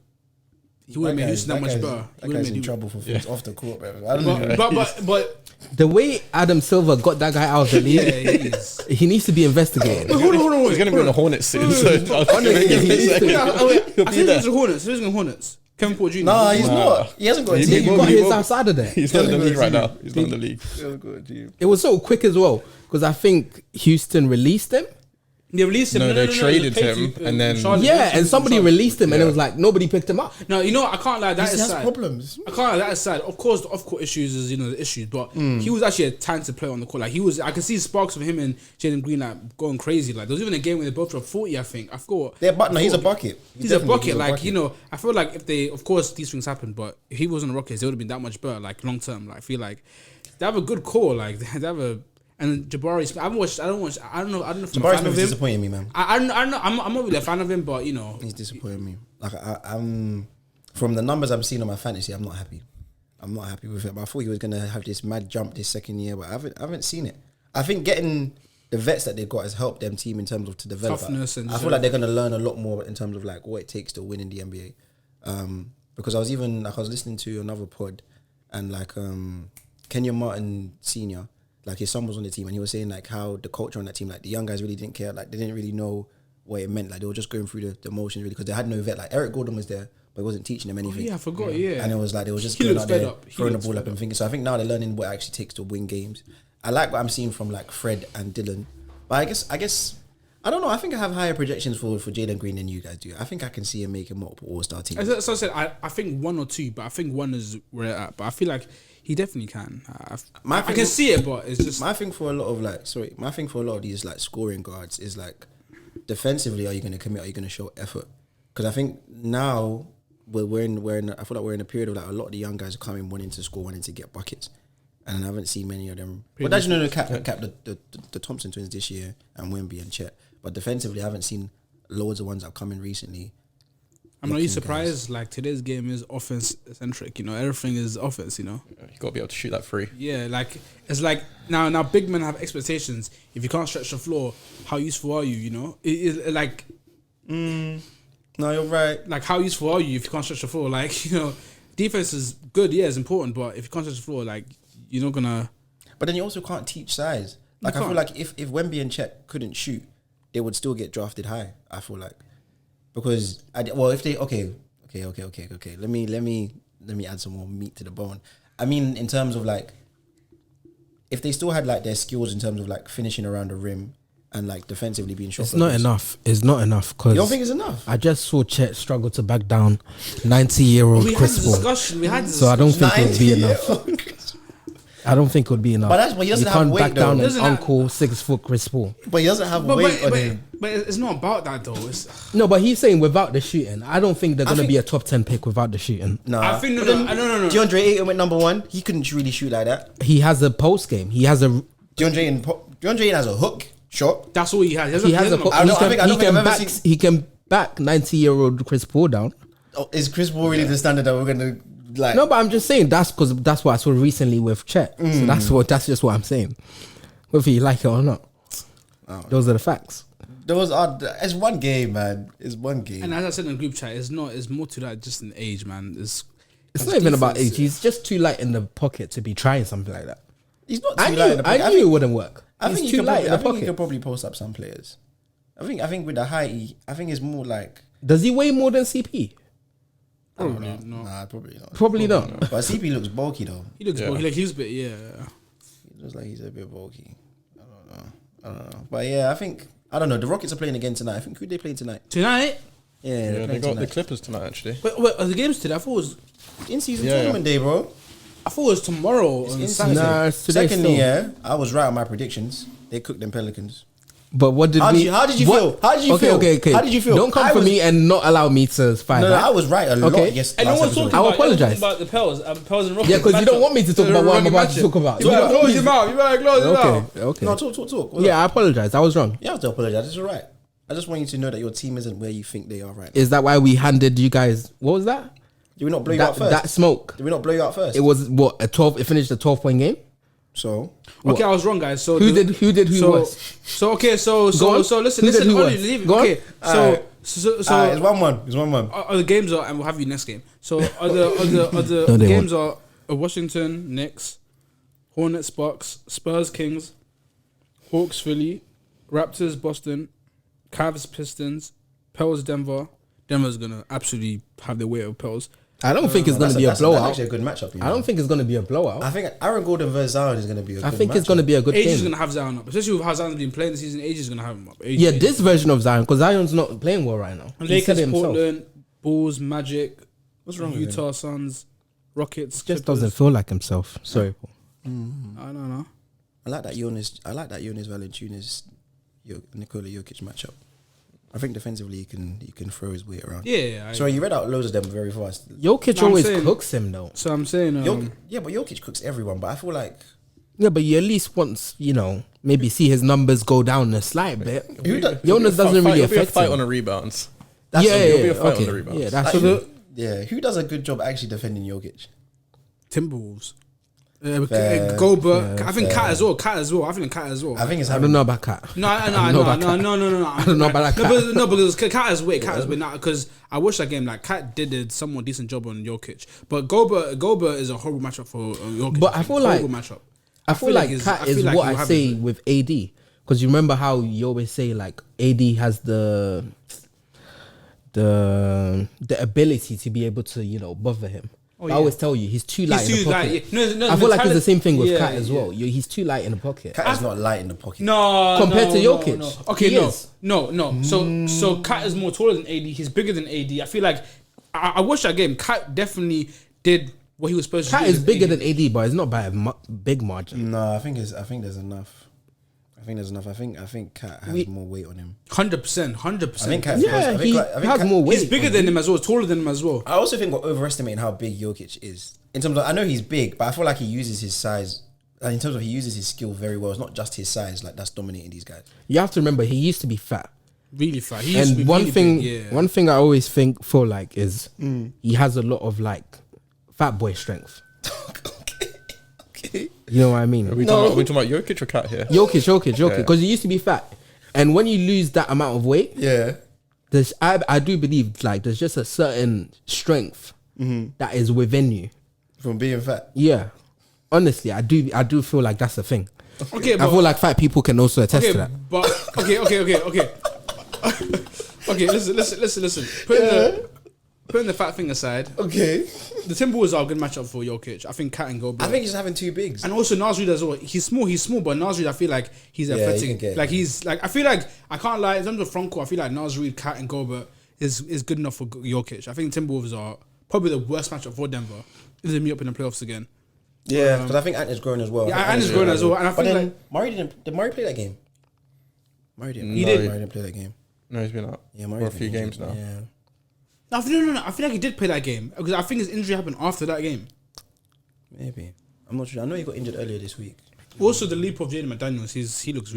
made Houston that much better. That guy's in trouble for things off the court, bro. I don't know. But The way Adam Silver got that guy out of the league, yeah, he is. he needs to be investigated. Hold on, He's going to be on the Hornets soon. So Honestly, he needs to- I think he's the Hornets. Who's going Hornets? Kevin Porter Jr. Nah, he's not. He hasn't got a He team. will got be- his outside of there. He's not in the league right now. He's not in the league. He hasn't got a team. It was so quick as well because I think Houston released him. They released him. No, they it traded was paid him, to, and then- Charlotte. Yeah, and somebody Charlotte. released him, and it was like nobody picked him up. No, I can't lie. That He is has sad. problems. I can't lie. That is sad. Of course, the off-court issues is the issues, but he was actually a talented player on the court. Like I can see sparks of him and Jalen Green like going crazy. Like there was even a game where they both dropped 40. I think I forgot. He's a bucket. He's a bucket. Like I feel like if they, of course, these things happen, but if he was on the Rockets, they would have been that much better. Like long term, like I feel like they have a good core. Like they have a. And Jabari Smith, I don't know if I'm Jabari a fan Smith of is him. disappointing me, man. I don't know. I'm not really a fan of him, but He's disappointing me. Like I'm from the numbers I'm seeing on my fantasy, I'm not happy. I'm not happy with it. But I thought he was gonna have this mad jump this second year, but I haven't seen it. I think getting the vets that they've got has helped them team in terms of to develop. Toughness and I feel like they're gonna learn a lot more in terms of like what it takes to win in the NBA. Because I was listening to another pod and like Kenyon Martin Senior. Like his son was on the team and he was saying like how the culture on that team, like the young guys really didn't care, like they didn't really know what it meant, like they were just going through the motions really because they had no vet. Like Eric Gordon was there but he wasn't teaching them anything. I forgot. Yeah, And it was like they were just He going looks out there fed up. He throwing the looks ball fed up and up. thinking. So I think now they're learning what it actually takes to win games. I like what I'm seeing from like Fred and Dylan, but I guess I don't know. I think I have higher projections for Jalen Green than you guys do. I think I can see him making multiple All-Star teams. So I said, I think one or two, but I think one is where it's at. But I feel like he definitely can. My I thing- can see it, but it's just My thing for a lot of these like scoring guards is like defensively, are you going to commit? Are you going to show effort? Because I think now we're in I feel like we're in a period of like a lot of the young guys are coming wanting to score, wanting to get buckets, and I haven't seen many of them. But actually, cap the Thompson twins this year and Wemby and Chet. But defensively, I haven't seen loads of ones that have come in recently. I'm not really looking surprised. Like today's game is offense centric. Everything is offense. You got to be able to shoot that free. Yeah, like it's like now big men have expectations. If you can't stretch the floor, how useful are you? It like No, you're right. like how useful are you if you can't stretch the floor? Like defense is good. Yeah, it's important, but if you can't stretch the floor, like you're not gonna. But then you also can't teach size. Like I feel can't. like if Wemby and Chet couldn't shoot, they would still get drafted high. I feel like because if they okay. Let me add some more meat to the bone. I mean, in terms of like, if they still had like their skills in terms of like finishing around the rim and like defensively being shot. It's not enough. It's not enough because You don't think it's enough? I just saw Chet struggle to back down 90-year-old We had Chris this Paul. discussion. We had this. So I don't think it would be 90 enough. I don't think it would be enough. But he doesn't you have can't weight, back though. down an Doesn't have- uncle 6 foot Chris Paul. But he doesn't have weight on him. But it's not about that though. It's, No, but he's saying without the shooting. I don't think they're going to think- be a top 10 pick without the shooting. No, I think no. DeAndre Ayton went number 1. He couldn't really shoot like that. He has a post game. He has a DeAndre Ayton has a hook shot. That's all he has. he has a doesn't- I don't think I've ever back seen- he can back 90-year-old Chris Paul down. Oh, is Chris Paul really the standard that we're gonna like? No, but I'm just saying that's because that's what I saw recently with Chet. So that's just what I'm saying. Whether you like it or not, those are the facts. It's one game, man. It's one game. And as I said in the group chat, it's more to that just an age, man. It's not even about age. He's just too light in the pocket to be trying something like that. He's not too light in the pocket. I knew it wouldn't work. I think He's he too light in the I think he pocket. could probably post up some players. I think with the height, I think it's more like. Does he weigh more than CP? Probably not. Nah, probably not. Probably not. But CP looks bulky though. He looks bulky. Like he's a bit, yeah. He looks like he's a bit bulky. I don't know. But yeah, I don't know. The Rockets are playing again tonight. I think who they playing tonight? Tonight? Yeah, They got the Clippers tonight actually. Wait, are the games today? I thought it was in-season tournament day, bro. tomorrow on Saturday. Nah, it's today Secondly, still. yeah, I was right on my predictions. They cooked them Pelicans. But what did How we? did you feel? How did you feel? Okay. How did you feel? Don't come I for was- me and not allow me to fight. No, back. I was right a lot. Okay. Yes, And no last one's episode. talking I'll about, apologize. about the Pels and Rockets. Yeah, because you don't want me to talk about what I'm about to talk about. You better close your mouth. You better close your mouth. Okay. No, talk. What's Yeah, up? I apologize. I was wrong. You have to apologize. It's all right. I just want you to know that your team isn't where you think they are right now. Is that why we handed you guys? What was that? Did we not blow you out first? That smoke. Did we not blow you out first? It was what a 12. It finished a 12-point game. So Okay, I was wrong, guys. So Who did who was? So okay, so Go on. listen. Who did who Only was? leave it. Go on. Okay, Alright. so it's 1-1. It's 1-1. are the games are, and we'll have you next game. So other No, they games are Washington Knicks, Hornets Bucks, Spurs Kings, Hawks Philly, Raptors Boston, Cavs Pistons, Pels Denver. Denver's gonna absolutely have their way of Pels. I don't think it's going to be a That's blowout. actually a good matchup. You know? I don't think it's going to be a blowout. I think Aaron Gordon versus Zion is going to be a good I think matchup. it's going to be a good AJ is game. gonna have Zion up, especially with how Zion's been playing this season. AJ is gonna have him up. AJ, Yeah, this version of Zion, because Zion's not playing well right now. He said Lakers, it himself. Portland, Bulls, Magic. What's wrong with Utah Suns, Rockets. Just Clippers. doesn't feel like himself. Sorry, Paul. I don't know. I like that Jonas Valanciunas Nikola Jokic matchup. I think defensively he can throw his weight around. Yeah. Sorry, you read out loads of them very fast. Jokic No, I'm always saying- cooks him though. So I'm saying, Yeah, but Jokic cooks everyone. But I feel like Yeah, but you at least once, maybe see his numbers go down a slight bit. Jonas doesn't really It'll be a affect fight him. on the rebounds. Yeah, it'll be a yeah, fight on okay. the rebounds. Yeah, that's like, who does a good job actually defending Jokic? Timberwolves. Fair, Gobert. fair, I think fair. Cat as well. I think Cat as well. I think it's I don't know about Cat. No. I don't know about Cat. I don't know about that Cat. No, because Cat is weight. Cat is weight. Because I watched that game. Like Cat did a somewhat decent job on Jokic, but Gobert is a horrible matchup for Jokic. But I feel like- horrible matchup. I feel like he's- Cat I is feel like what he'll I have say it. with AD. Because you remember how you always say like AD has the ability to be able to bother him. Oh, I yeah. always tell you he's too light in the too pocket. light, yeah. No, I feel like it's the same thing with yeah, Cat as yeah. well. He's too light in the pocket. Cat is not light in the pocket. No, Compared to no, Jokic. No. Okay, He is. no. So Kat is more taller than AD. He's bigger than AD. I feel like I watched that game. Kat definitely did what he was supposed to do. Cat is with bigger AD. than AD, but it's not by a big margin. No, I think there's enough. I think Cat has more weight on him. 100%. I think Cat. Yeah, I think he Cat- has more weight. He's bigger than him as well. Taller than him as well. I also think we're overestimating how big Jokic is. In terms of, I know he's big, but I feel like he uses his size. In terms of, he uses his skill very well. It's not just his size that's dominating these guys. You have to remember he used to be fat. Really fat. He used to be And one really thing, big, yeah. one thing I always feel like is he has a lot of like fat boy strength. Okay. You know what I mean? Are we talking about Jokic or Cat here? Jokic, Yeah. because he used to be fat, and when you lose that amount of weight, Yeah. I do believe like there's just a certain strength that is within you. From being fat. Yeah, honestly, I do feel like that's a thing. Okay, I but, feel like fat people can also attest okay, to that. but okay. Okay, listen. Putting the fat thing aside, Okay. the Timberwolves are a good matchup for Jokic. I think Cat and Gobert. I think he's having two bigs. And also Nasrid as well. He's small, but Nasrid, I feel like he's Yeah, he athletic. can get- Like he's like, I feel like I can't lie. In terms of front court, I feel like Nasrid, Cat, and Gobert is good enough for Jokic. I think Timberwolves are probably the worst matchup for Denver if they meet up in the playoffs again. Yeah, because I think Ant is growing as well. Yeah, I think Ant is growing as well, and I But feel then like- Murray did Murray play that game? Murray didn't. He did. Murray didn't play that game. No, he's been out Yeah, Murray for a didn't few play games that now. game. Yeah. No. I feel like he did play that game because I think his injury happened after that game. Maybe. I'm not sure. I know he got injured earlier this week. Also, the leap of Jaden McDaniels, he looks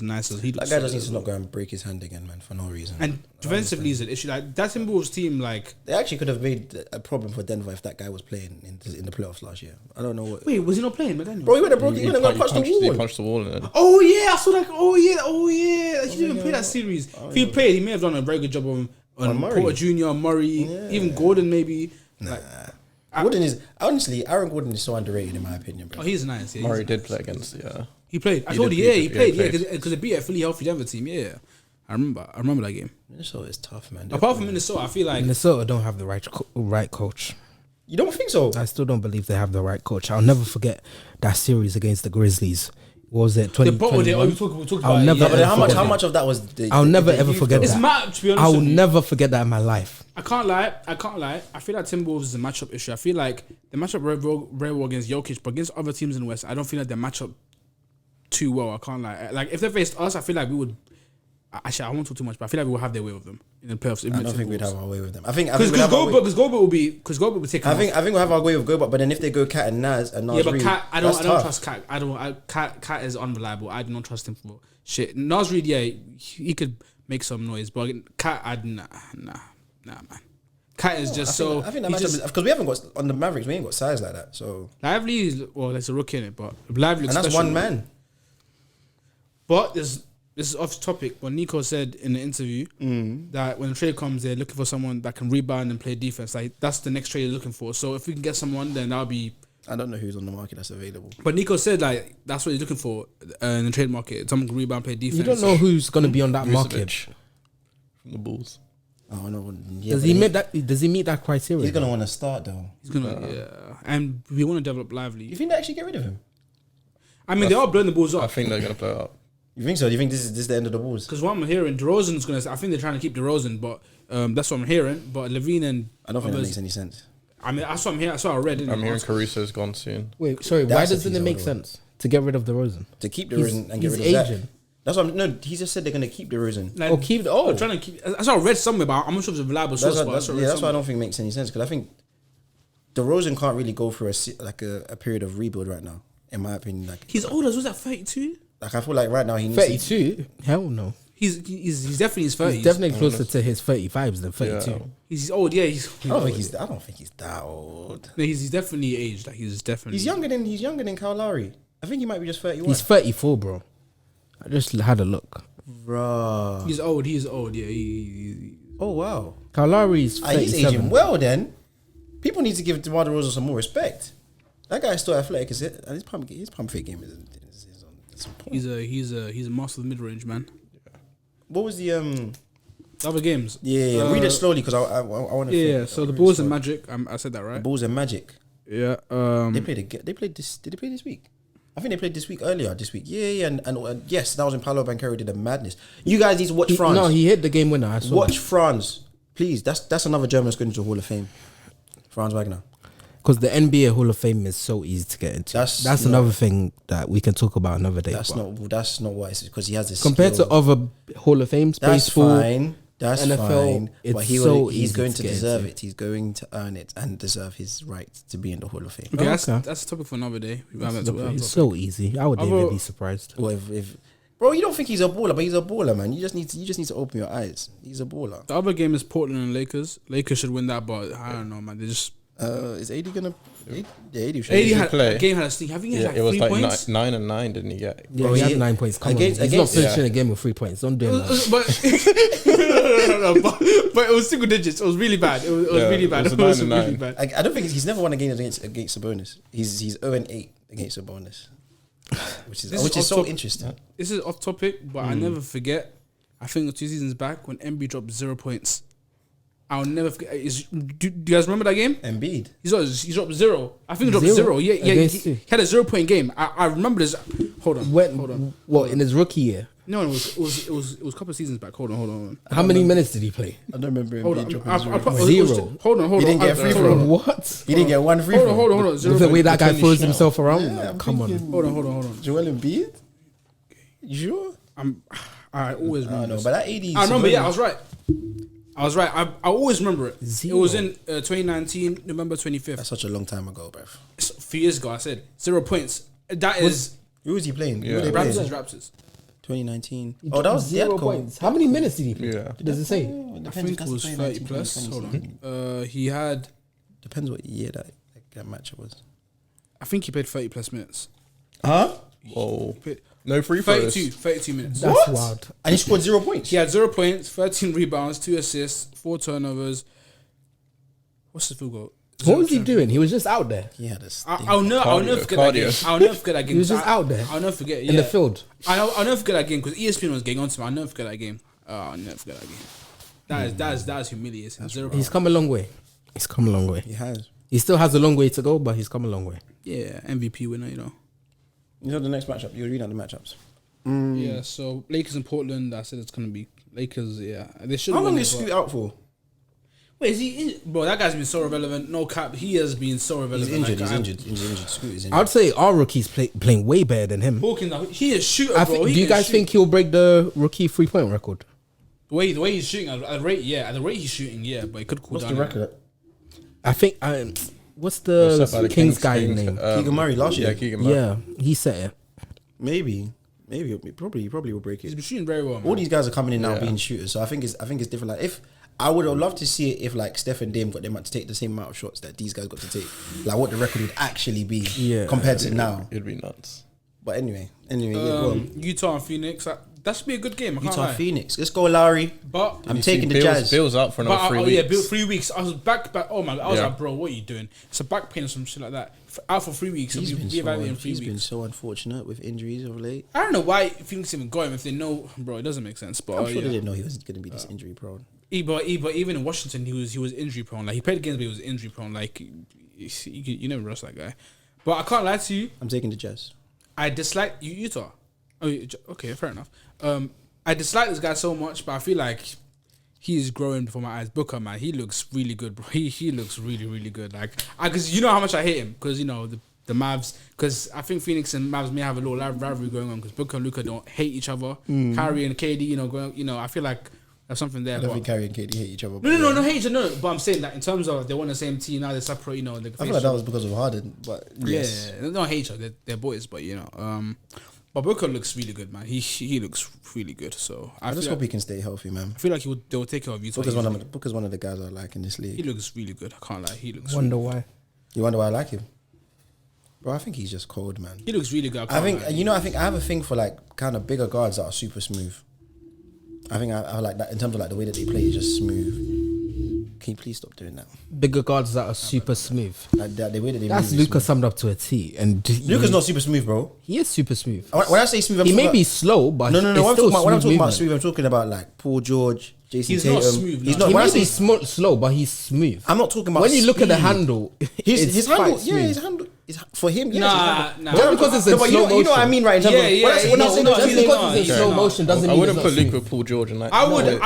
nice. He looks That guy just needs to not go and break his hand again, man, for no reason. And defensively is an issue. Like that Timberwolves team, like they actually could have made a problem for Denver if that guy was playing in the playoffs last year. I don't know what. wait, was he not playing McDaniels? Bro, he went and punched the He wall. punched the wall in it. Oh yeah, I saw that. Oh yeah. He didn't even play that series. If he played, he may have done a very good job on Murray. Porter Jr., Murray, even Gordon maybe. Nah. Like, Gordon is honestly, Aaron Gordon is so underrated in my opinion, bro. oh, he's nice. Yeah, Murray he's did nice. play against, He played. I He told did you, play, he yeah, played. he Yeah, played. because they beat a fully healthy Denver team. Yeah, I remember that game. Minnesota is tough, man. Apart from Minnesota, I feel like Minnesota don't have the right coach. You don't think so? I still don't believe they have the right coach. I'll never forget that series against the Grizzlies. What was it 2021? we talked I'll about it, never yeah. No, but then how forget much it. of that was? I'll never ever forget It's that. mad, to be honest. I will with you. never forget that in my life. I can't lie. I feel like Timberwolves is a matchup issue. I feel like they match up very well against Jokic, but against other teams in the West, I don't feel like they match up too well. I can't lie. Like if they faced us, I feel like we would. Actually, I won't talk too much, but I feel like we will have their way with them in the playoffs. I don't think we'd have our way with them. I think because we'd have our way- Gobert will take. I think we'll have our way with Gobert, but then if they go Cat and Nas and Nas Yeah, but Reed, Cat, I don't tough. trust Cat. Cat is unreliable. I do not trust him for shit. Nas Reed, yeah, he could make some noise, but Cat, nah, man. Cat is just so. I think that he's matchup just- because we haven't got on the Mavericks. We ain't got size like that. So Lively is there's a rookie in it, but Lively looks and that's special. one man. But this is off topic. But Nico said in the interview that when the trade comes, they're looking for someone that can rebound and play defense. Like that's the next trade they're looking for. So if we can get someone, then that'll be. I don't know who's on the market that's available. But Nico said like that's what he's looking for in the trade market. Someone can rebound, play defense. You don't know who's going to be on that market. Vucevic from the Bulls. Oh no, yeah, Does but he meet that? Does he meet that criteria? He's gonna want to start though. He's gonna and we want to develop Lively. You think they actually get rid of him? I mean, they are blowing the balls I up. think they're going to blow it up. You think so? Do you think this is the end of the Bulls? Because what I'm hearing, DeRozan's going to... I think they're trying to keep DeRozan, but that's what I'm hearing. But Levine and... I don't think that others- makes any sense. I mean, that's what I'm hearing. That's what I read. I'm hearing Caruso's gone soon. Wait, sorry. Why That's a doesn't it piece make of sense to get rid of DeRozan? To keep the He's- Rosen and get he's rid of aging. that. That's what no. He just said they're gonna keep the Rosen. Like, Oh, keep the... Oh. I'm trying to keep... That's what I read somewhere, but I'm not sure if it's a reliable source. That's why I don't think it makes any sense because I think the Rosen can't really go through a period of rebuild right now. In my opinion, like He's older. Was that 32? I feel like right now he needs 32? Hell no. He's definitely his 30s. He's definitely closer to his 35s than 32. Yeah. He's old. Yeah, he's... I don't think he's that old. No, he's definitely aged. Like, he's definitely... He's younger than Kyle Lowry. I think he might be just 31. He's 34, bro. I just had a look. Bruh. He's old. He's old. Yeah. He Oh wow. Kyle Lowry's He's 37. aging well then. People need to give DeMar DeRozan some more respect. That guy's still athletic, is it? And his pump fake game is on point. he's a master of the mid-range, man. What was the Other games. Yeah, read it slowly because I want to. Yeah. So the Bulls and Magic. I said that right. The Bulls and Magic. Yeah. They played this. Did they play this week? I think they played earlier this week. Yeah, and yes, that was when Paolo Banchero did a madness. You guys need to watch France. No, he hit the game winner. I saw. Watch France, please. That's another German that's going to the Hall of Fame. Franz Wagner. Because the NBA Hall of Fame is so easy to get into. That's That's not- another thing that we can talk about another day. That's but not why. It's because he has this compared skill. to other Hall of Fames, That's baseball, fine. That's NFL, fine. it's But so he's easy going to to get deserve into. it. He's going to earn it and deserve his right to be in the Hall of Fame. Okay, Okay. that's a topic for another day. We haven't It's so easy. I would even be surprised. Well, if bro, you don't think he's a baller, but he's a baller, man. You just need to open your eyes. He's a baller. The other game is Portland and Lakers. Lakers should win that, but I don't know, man. They just Is AD gonna? Yeah, AD should. 80 he had play? a game had a sneak. Have you Yeah, had it was 3 like points? 9 and 9, didn't he get? Yeah, Bro, he he- had 9 points. Come against- on, he's not against- finishing yeah. a game with 3 points. Don't do him that. but it was single digits. It was really bad. It was Yeah, really it bad. was It a was 9 and really 9. bad. I don't think he's never won a game against Sabonis. He's 0-8 against Sabonis, which This is is so off top- interesting. This is off topic, but I never forget. I think 2 seasons back when MB dropped 0 points. I'll never forget. Do you guys remember that game? Embiid. He dropped 0. I think he dropped 0. Zero? Yeah. Against He who? had a 0-point game. I remember this. Hold on. Hold on. What, in his rookie year? No, it was a couple of seasons back. Hold on. How many minutes did he play? I don't remember Hold Embiid on. dropping I- zero. I put- Zero. it was- Hold on. He didn't get free throw. What? He didn't get one free Hold throw. on. With the way that guy Totally throws shot. himself around? Yeah, I'm Come on. thinking- Hold on. Joel Embiid. You sure? I always I remember. know, this. but that AD. I remember. Yeah, I Sabonis- was right. I always remember it. Zero. It was in 2019, November 25th. That's such a long time ago, bruv. It's a few years ago. I said 0 points. That is Who was he playing? Who Yeah. were they playing? Raptors. 2019. He Oh, that was 0 Dietco. points. How many minutes did he play? Yeah. Does it say? I think it was 30 plus. Hold on. He had. Depends what year that match was. I think he played 30 plus minutes. Huh? Whoa. He played No free throws. 32 minutes. That's What? wild. And he scored 0 points. He had 0 points, 13 rebounds, 2 assists, 4 turnovers. What's the field goal? What was he doing? He was just out there He had a I'll never forget that game. Cardio. I'll never forget that game. He was just out there I'll never forget. Yeah. in the field. I'll never forget that game because ESPN was getting on to me. I'll never forget that game. I'll never forget that game. That is humiliating. He's come a long way. He's come a long way. He has. He still has a long way to go, but he's come a long way. Yeah, MVP winner, you know. You know the next matchup. You're reading out the matchups. Yeah, so Lakers and Portland. I said it's gonna be Lakers. Yeah, they should. How long win is it, but- Scoot out for? Wait, is he? Bro, that guy's been so irrelevant. No cap. He has been so irrelevant. He's injured. Like, He's injured. Scoot is injured. I'd say our rookie's playing way better than him. Hawkins, he is shooter, I bro. think, He do you can guys shoot. think he'll break the rookie 3-point record? the way he's shooting at the rate? Yeah, at the rate he's shooting, yeah. But it could cool What's down. the record? I think. What's the Set by the Kings guy name? Keegan Murray last year. Yeah, Keegan Murray. Yeah, he set it. Maybe. Probably will break He's it. been shooting very well. Man. All these guys are coming in now Yeah. being shooters, so I think it's different. Like if I would have loved to see it if like Steph and Dame got them to take the same amount of shots that these guys got to take, like what the record would actually be compared to now. It'd be nuts. But anyway, yeah, go on. Utah and Phoenix. That should be a good game. I can't Utah lie. Phoenix. Let's go, Lowry. But I'm taking the Jazz. Bill's out for another 3 weeks. yeah, 3 weeks. I was back. Oh my god, I was Yeah. like, bro, what are you doing? It's a back pain or some shit like that. Out for 3 weeks. He's He'll been be evaluated in 3 he's been weeks. so unfortunate with injuries of late. I don't know why Phoenix even got him if they know, bro. It doesn't make sense. But I'm sure yeah. they didn't know he was going to be this injury prone. But even in Washington, he was injury prone. Like he played games, but he was injury prone. Like you never trust that guy. But I can't lie to you. I'm taking the Jazz. I dislike Utah. Oh, okay, fair enough. I dislike this guy so much, but I feel like he is growing before my eyes. Booker, man, he looks really good, bro. He looks really, really good. Like, because you know how much I hate him. Because you know the Mavs. Because I think Phoenix and Mavs may have a little rivalry going on. Because Booker and Luka don't hate each other. Kyrie and KD, I feel like there's something there. I don't but- think Kyrie and KD hate each other. no, hate each other. No, but I'm saying that in terms of they won the same team, now they separate. You know, I feel like that was because of Harden, but yes. yeah, they don't hate each other. They're boys, but you know. But Booker looks really good, man. He looks really good. So I just hope he can stay healthy, man. I feel like they will take care of Utah. Booker's one of the guys I like in this He league. looks really good. I can't lie. He looks. Wonder why. You wonder why I like him? Bro, I think he's just cold, man. He looks really good. I think I have a thing for like kind of bigger guards that are super smooth. I think I like that in terms of like the way that they play is just smooth. Can you please stop doing that? Bigger guards that are super smooth. Like the way that they That's move. is Luka smooth. summed up to a T. And Luka's not super smooth, bro. He is super smooth. When I say smooth, I'm He talking may be about, slow, but no. it's When I'm still talking about movement. smooth, I'm talking about like Paul George, Jason He's Tatum. not smooth, He's no. not. He When I may be say slow, but he's smooth. I'm not talking about When you look at the speed. handle, His it's handle, quite yeah, smooth. his handle is for him. Yeah, Nah. Just because it's in no, but slow you know what I motion. mean, right? In terms Yeah, of, yeah, when I say no, just no, because Just he's because not. it's in Yeah. slow motion doesn't I mean wouldn't it's put not Luke smooth. with Paul George and like. I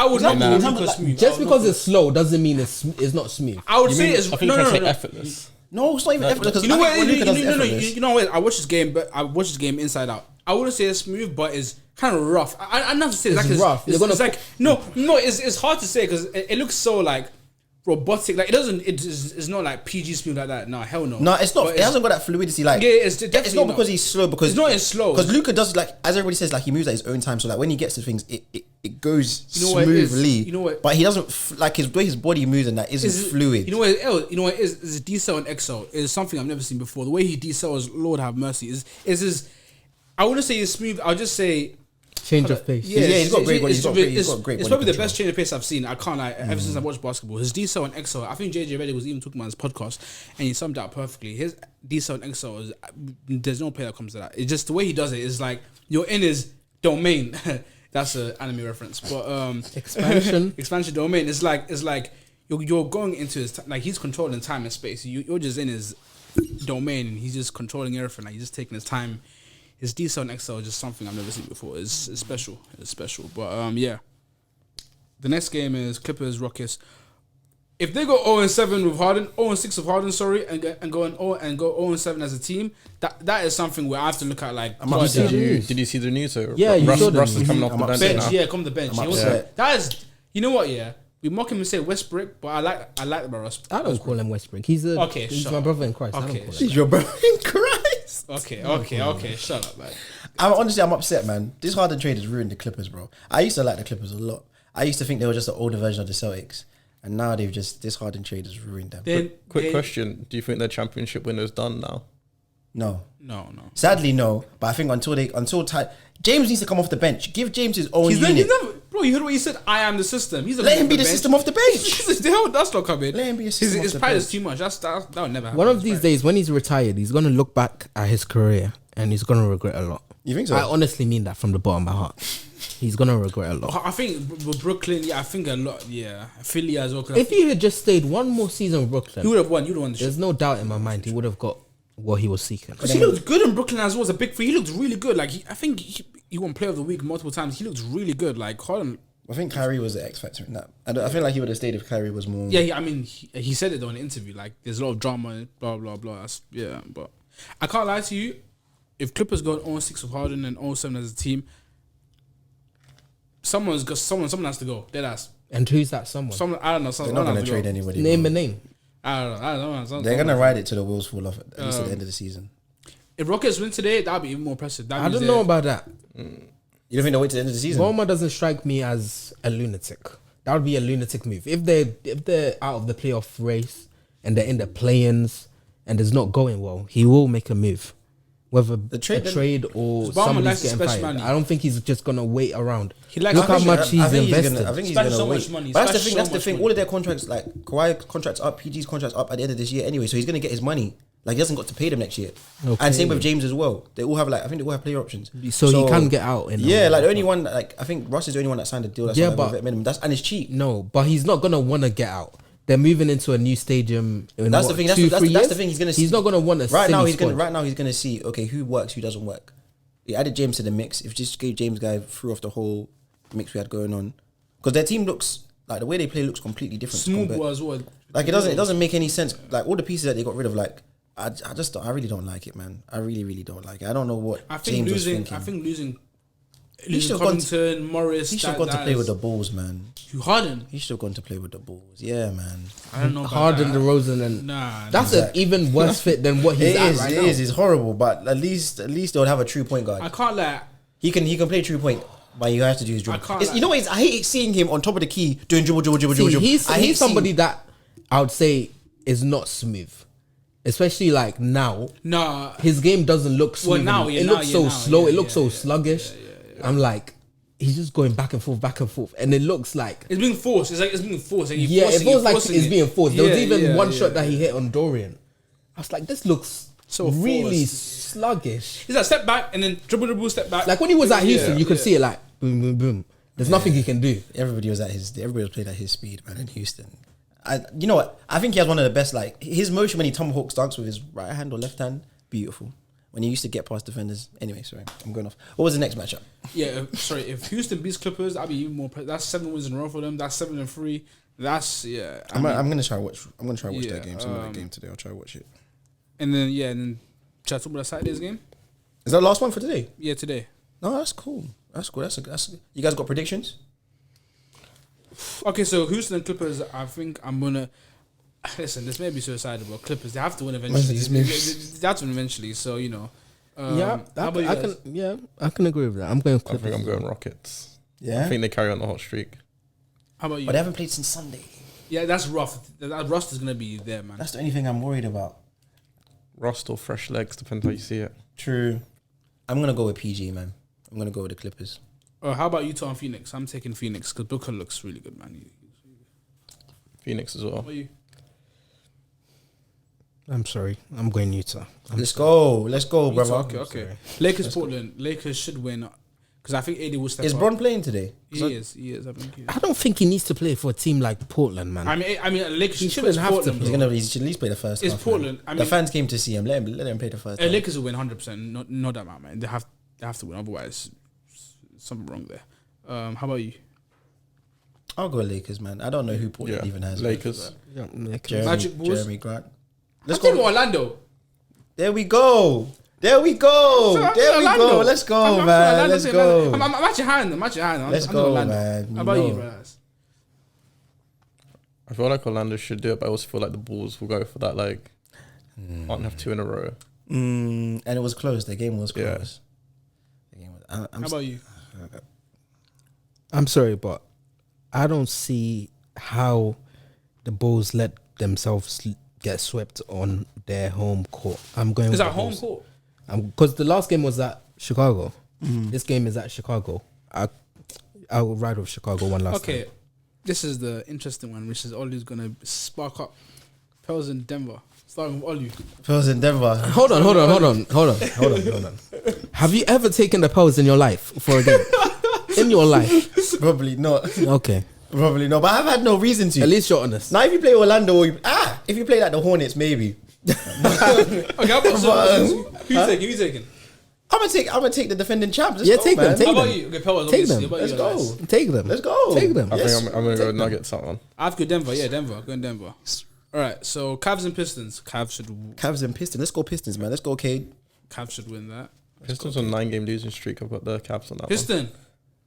would not Nah. put Luka smooth. Just because it's slow doesn't mean it's not smooth. I would You say mean, it's I think no. you're trying to say effortless. no, it's not even effortless. 'cause You know I what? think when Luka does it effortless. You know what? I watched this game, but I watched this game inside out. I wouldn't say it's smooth, but it's kind of rough. I not to say It's rough. It's, You're it's like no. It's hard to say because it looks so like robotic. Like it doesn't. It's not like PG smooth like that. No, hell no. No, it's not. But It hasn't got that fluidity. Like, Yeah, it's definitely not not. because he's slow. Because It's not as slow. Because Luka does like as everybody says, like he moves at his own time. So like when he gets to things, it goes You know what it is? smoothly. You know what- But he doesn't like his way his body moves and that isn't Is it- fluid. You know what it is? Is decel and XL is something I've never seen before. The way he decels, Lord have mercy, is his. I wouldn't say he's smooth. I'll just say Change of pace. Yeah, he's got great body- it's- he's got great it's body probably the control. best change of pace I've seen. I can't lie. Ever since I watched basketball, his decel and XL. I think JJ Reddick was even talking about his podcast, and he summed it up perfectly. His decel and XL is there's no player that comes to that. It's just the way he does it is like you're in his domain. That's an anime reference, but expansion domain. It's like you're going into his like he's controlling time and space. You're just in his domain, and he's just controlling everything. Like he's just taking his time. His decel and XL is just something I've never seen before. It's special. It's special. But yeah. The next game is Clippers Rockets. If they go 0-7 with Harden, 0-6 with Harden, sorry, and go 0-7 as a team, that is something where I have to look at like I'm upset. Did you see the news? So Yeah, you saw the Russ is news. coming off I'm the bench upset. now. bench. Yeah, come to the bench. I'm He was- upset. That is, you know what? Yeah, we mock him and say Westbrook, but I like about Russ. I don't call him Westbrook. He's Okay, he's shut my up. brother in Christ. I Okay, don't call him. He's your brother in Christ. Okay. Shut up, man. I'm upset, man. This Harden trade has ruined the Clippers, bro. I used to like the Clippers a lot. I used to think they were just an older version of the Celtics, and now this Harden trade has ruined them. Quick question: do you think their championship window's done now? No. Sadly, Sadly, no. But I think James needs to come off the bench. Give James his own unit. he's never, bro. You heard what he said? I am the system. Let him be the system off the bench. That's not coming. Let him be a system off His the pride is bench. too much. That would never happen. One of these days, when he's retired, he's gonna look back at his career and he's gonna regret a lot. You think so? I honestly mean that from the bottom of my heart. He's gonna regret a lot. I think with Brooklyn, I think a lot. Yeah, Philly as well. If he had just stayed one more season with Brooklyn, he would have won. You'd have won the shit. there's no doubt in my mind he would have got what he was seeking. Because he looked good in Brooklyn as well as a big three. He looked really good. Like I think he won Player of the Week multiple times. He looked really good. Like Harden. I think Kyrie was the X factor in that. I feel like he would have stayed if Kyrie was more. Yeah, he said it though in the interview. Like there's a lot of drama, blah blah blah. But I can't lie to you. If Clippers go 0-6 with Harden and 0-7 as a team, someone has to go. Dead ass. And who's that someone? I don't know. They're not going to trade anybody. Name bro. a name. I don't know. They're going to ride it till the wheels fall off at least at the end of the season. If Rockets win today, that'd be even more impressive. I don't know about that. You don't think they'll wait till the end of the season? Roma doesn't strike me as a lunatic. That would be a lunatic move. If they're out of the playoff race and they're in the play-ins and it's not going well, he will make a move. Whether a trade or somebody's getting fired. money. I don't think he's just gonna wait around. Look how much he's invested. I think he's Spent going to so wait. much money. But Spent that's so the much thing. money. All of their contracts, like Kawhi contracts up, PG's contracts up at the end of this year anyway, so he's going to get his money. Like he hasn't got to pay them next year. Okay. And same with James as well. They all have I think they all have player options. So he can get out. Yeah, like the only one, like I think Russ is the only one that signed a deal that's but minimum. And it's cheap. No, but he's not gonna want to get out. They're moving into a new stadium. That's the thing. That's the thing. He's gonna. He's not gonna want to. Right now, he's gonna see. Okay, who works, who doesn't work. He added James to the mix. If just gave James guy threw off the whole mix we had going on, because their team looks like the way they play looks completely different. Smooth as well. Like it doesn't make any sense. Like all the pieces that they got rid of. Like I really don't like it, man. I really don't like it. I don't know what James was thinking. I think losing should've Covington, Morris. He should have gone to play with the Bulls, man. Harden. He should have gone to play with the Bulls. Yeah, man. I don't know. Harden, DeRozan, and that's an even worse fit than what he's at right now. It's horrible, but at least they'll have a true point guard. I can't lie. He can play true point, but you have to do his dribble. You know what? I hate seeing him on top of the key doing dribble. He's somebody that I would say is not smooth, especially like now. Nah, his game doesn't look smooth. It looks so slow. It looks so sluggish. I'm like, he's just going back and forth, and it looks like it's being forced. It's being forced. Like it feels like it's being forced. There was even one shot that he hit on Dorian. I was like, this looks so really sluggish. He's like step back and then dribble, step back. Like when he was at Houston, you could see it like boom, boom, boom. There's nothing he can do. Everybody was playing at his speed, man, in Houston. You know what? I think he has one of the best. Like his motion when he tomahawk dunks with his right hand or left hand, beautiful. When he used to get past defenders. Anyway, sorry, I'm going off. What was the next matchup? Yeah, sorry. If Houston beats Clippers, that'd be even more. That's 7 wins in a row for them. That's 7-3. That's I'm gonna try watch that game. Some of that game today. I'll try watch it. And then should I talk about Saturday's game? Is that the last one for today? Yeah, today. No, that's cool. That's you guys got predictions? Okay, so Houston and Clippers. I think I'm gonna listen. This may be suicidal, but Clippers they have to win eventually. They have to win eventually. So you know. I can agree with that. I'm going Clippers. I think I'm going Rockets. Yeah, I think they carry on the hot streak. How about you? But they haven't played since Sunday. Yeah, that's rough. That rust is gonna be there, man. That's the only thing I'm worried about. Rust or fresh legs, depends how you see it. True. I'm gonna go with PG, man. I'm gonna go with the Clippers. How about Utah and Phoenix? I'm taking Phoenix because Booker looks really good, man. Phoenix as well. How about you? I'm sorry. I'm going Utah. Let's go, brother. Okay. Lakers, Portland. Lakers should win because I think AD will step up. Is Bron playing today? He is. I think he is. I don't think he needs to play for a team like Portland, man. I mean, Lakers He shouldn't have Portland, to. He should at least play the first. It's half, Portland. Man. The fans came to see him. Let him play the first. Lakers will win 100%. No doubt, man. They have to win. Otherwise, something wrong there. How about you? I'll go Lakers, man. I don't know who Portland even has. Lakers. Magic Bulls. Jeremy Grant. Let's go Orlando. There we go. Let's go, man. Let's go. I'm actually high on them. Let's go, man. How about you, brothers? I feel like Orlando should do it, but I also feel like the Bulls will go for that. Like, can't have 2 in a row. And it was close. The game was close. Yeah. The game was, How about you? I'm sorry, but I don't see how the Bulls let themselves get swept on their home court. I'm going. Is with that the home Bulls. court? Because the last game was at Chicago. This game is at Chicago. I'll ride with Chicago one last time. Okay, this is the interesting one, which is Ollie's gonna spark up. Pearls in Denver. Starting with Ollie. Pearls in Denver. Hold on. Have you ever taken the Pearls in your life for a game? In your life? Probably not. Okay. Probably not. But I've had no reason to. At least you're honest. Now, if you play Orlando, or if you play like the Hornets, maybe. Okay, how about who you taking? I'm gonna take the defending champs. Let's Yeah, go, take them, man. take How them. about you? Okay, Pearls. Take obviously. them. How about Let's you go. guys? Take them. Let's go. Take them. I Yes. think I'm gonna go Nuggets that one. I've got Denver. Yeah, Denver. Going Denver. All right. So Cavs and Pistons. Cavs and Pistons. Let's go Pistons, man. Let's go, Cade. Cavs should win that. Pistons on 9-game losing streak. I've got the Cavs on that Piston. one.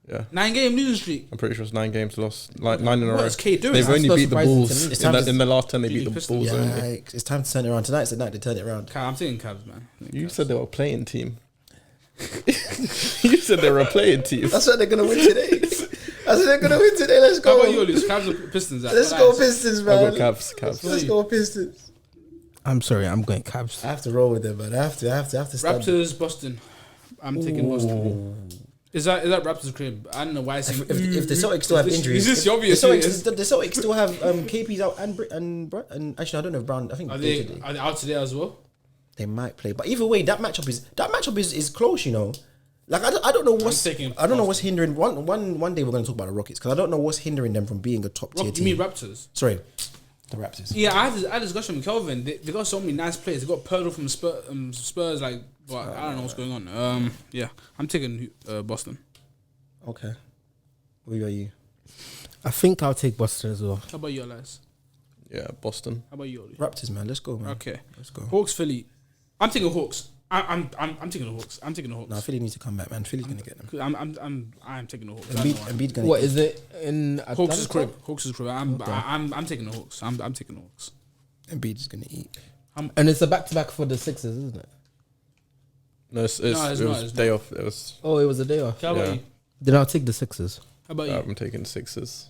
Yeah. 9-game losing streak. I'm pretty sure it's 9 games lost. Like 9 in a row. What is K doing? They've That's only not beat the surprising Bulls. to me. It's time to- In the last 10, they beat the Pistons. Bulls only. Yikes. It's time to turn it around. Tonight's the night to turn it around. I'm taking Cavs, man. You said they were a playing team. You said they were a playing team. That's what they're gonna win today. That's what they're gonna win today. Let's How go. about you, Ollie? Cavs or Pistons? Let's go Pistons, I've man. got Cavs. Let's go Pistons. I'm sorry, I'm going Cavs. I have to roll with them, man. I have to start. Raptors, Boston. I'm taking Boston. Is that Raptors crib? I don't know why. If the Celtics still have injuries, Is this if obvious? The Celtics still have KP's out and actually I don't know if Brown. I think Are they they out today as well? They might play, but either way, that matchup is close. You know, like I don't know what's hindering. One day we're going to talk about the Rockets because I don't know what's hindering them from being a top tier You team. mean Raptors? Sorry, the Raptors. Yeah, I had a discussion with Kelvin. They got so many nice players. They got Pirtle from Spurs. Like, but I don't know what's going on. Yeah, I'm taking Boston. Okay, what about you? I think I'll take Boston as well. How about you, Elias? Yeah, Boston. How about you, Ollie? Raptors, man. Let's go, man. Okay, Let's go. Hawks, Philly. I'm taking Hawks. I'm taking the Hawks. I'm taking the Hawks. No, Philly needs to come back, man. Philly's gonna get them. I'm taking the Hawks. I don't know why. Embiid's gonna. What is it in Hawks is Atlanta? crib. Hawks is crib. I'm taking the Hawks. I'm taking the Hawks. Embiid's gonna eat. And it's a back-to-back for the Sixers, isn't it? No, it's it not, was it's day not. off. It was. Oh, it was a day off. How about Yeah. you? Then I'll take the Sixers. How about you? I'm taking Sixers.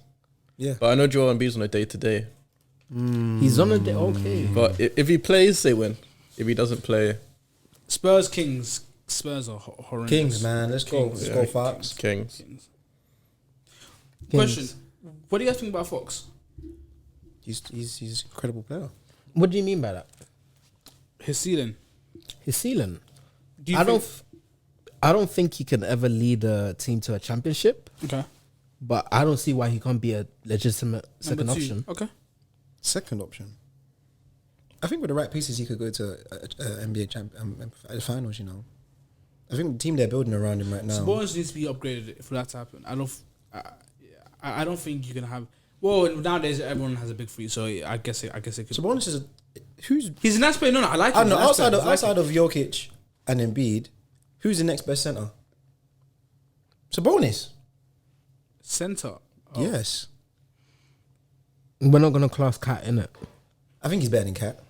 Yeah. But I know Joel Embiid's on a day to day. He's on a day. Okay. But if he plays, they win. If he doesn't play, Spurs, Kings. Spurs are horrendous. Kings, man. Let's go. Kings. Let's Yeah. go, Fox. Kings. Kings. Kings. Question: what do you guys think about Fox? He's an incredible player. What do you mean by that? His ceiling. His ceiling. Do you I think- don't think he can ever lead a team to a championship, Okay. but I don't see why he can't be a legitimate second Number two. option. Okay. Second option. I think with the right pieces, he could go to NBA finals. You know, I think the team they're building around him right now. Sabonis needs to be upgraded for that to happen. I don't think you can have. Well, nowadays everyone has a big free, so I guess it could. Sabonis is who's He's a nice player. No, I like him. I don't know He's a nice player. I like outside him. of Jokic and Embiid, who's the next best center? Sabonis. Center. Oh. Yes, We're not gonna class Cat in it. I think he's better than Cat.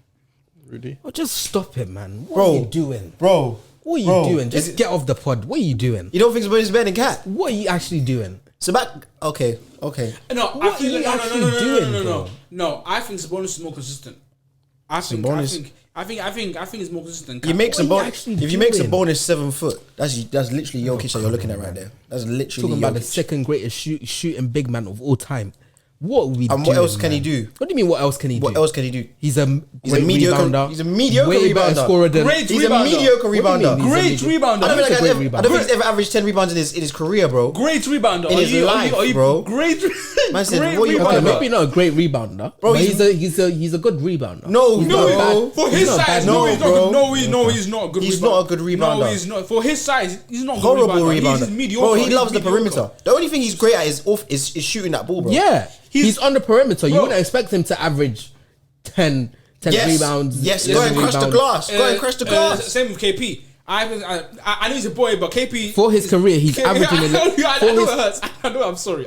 Rudy. Oh, just stop it, man. What Bro. are you doing? Bro, What are you Bro, doing? is Just it- get off the pod. What are you doing? you don't think Sabonis is better than Cat? What are you actually doing? So back, okay. No, What are you actually doing, bro? No, I think Sabonis is more consistent. I think he's more consistent. You make What are you Sabonis actually if you make doing? Sabonis 7 foot, that's literally Jokic that you're looking at right there. That's literally Talking about the Jokic. second greatest shooting big man of all time. What are we doing? And what else can he man? do? What do you mean? What else can he do? What else can he do? He's a great mediocre- rebounder. he's a mediocre way better rebounder. scorer than. Great He's a rebounder. mediocre What do you mean rebounder. he's a Great mediocre- rebounder. I don't He's think a great I don't think he's ever averaged 10 rebounds in his career, bro. Great rebounder. In his life, bro. Great. Man said, great what you rebounder. Okay, about? maybe not a great rebounder, Bro, but he's- he's a good rebounder. No, He's no, not bad. For He's his not size, bad. no, he's not bro. good. No, he's not a good. He's rebounder. not a good rebounder. No, he's not. For his size, he's not a good Horrible rebounder. rebounder. He's mediocre. Bro, he He's loves the mediocre. perimeter. The only thing he's great at is shooting that ball, bro. Yeah, he's on the perimeter. You Bro. wouldn't expect him to average 10 Yes. rebounds. Yes, 11 go and crush the rebounds. glass. Go and crush the glass. Same with KP. I know he's a boy, but KP For his career, he's averaging. I know for it his, hurts. I know. I'm sorry.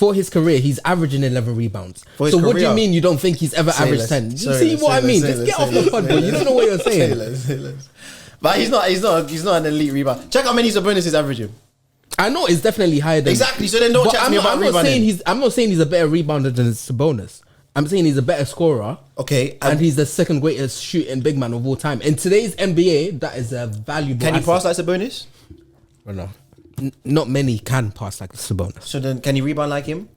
for his career, he's averaging 11 rebounds. For his So what do you career? mean you don't think he's ever Say averaged less. 10? You Sorry, see less, what I say mean? less, Just say get less, off the say pod, less, bro. You don't know what you're Say saying. less, say less. But he's not an elite rebound. Check how many Sabonis is averaging. I know it's definitely higher than Exactly. So then don't But chat to me about I'm not rebounding. saying I'm not saying he's a better rebounder than Sabonis. I'm saying he's a better scorer. Okay. And he's the second greatest shooting big man of all time. In today's NBA, that is a valuable Can he asset. pass like Sabonis? Or no? Not many can pass like Sabonis. So then can he rebound like him?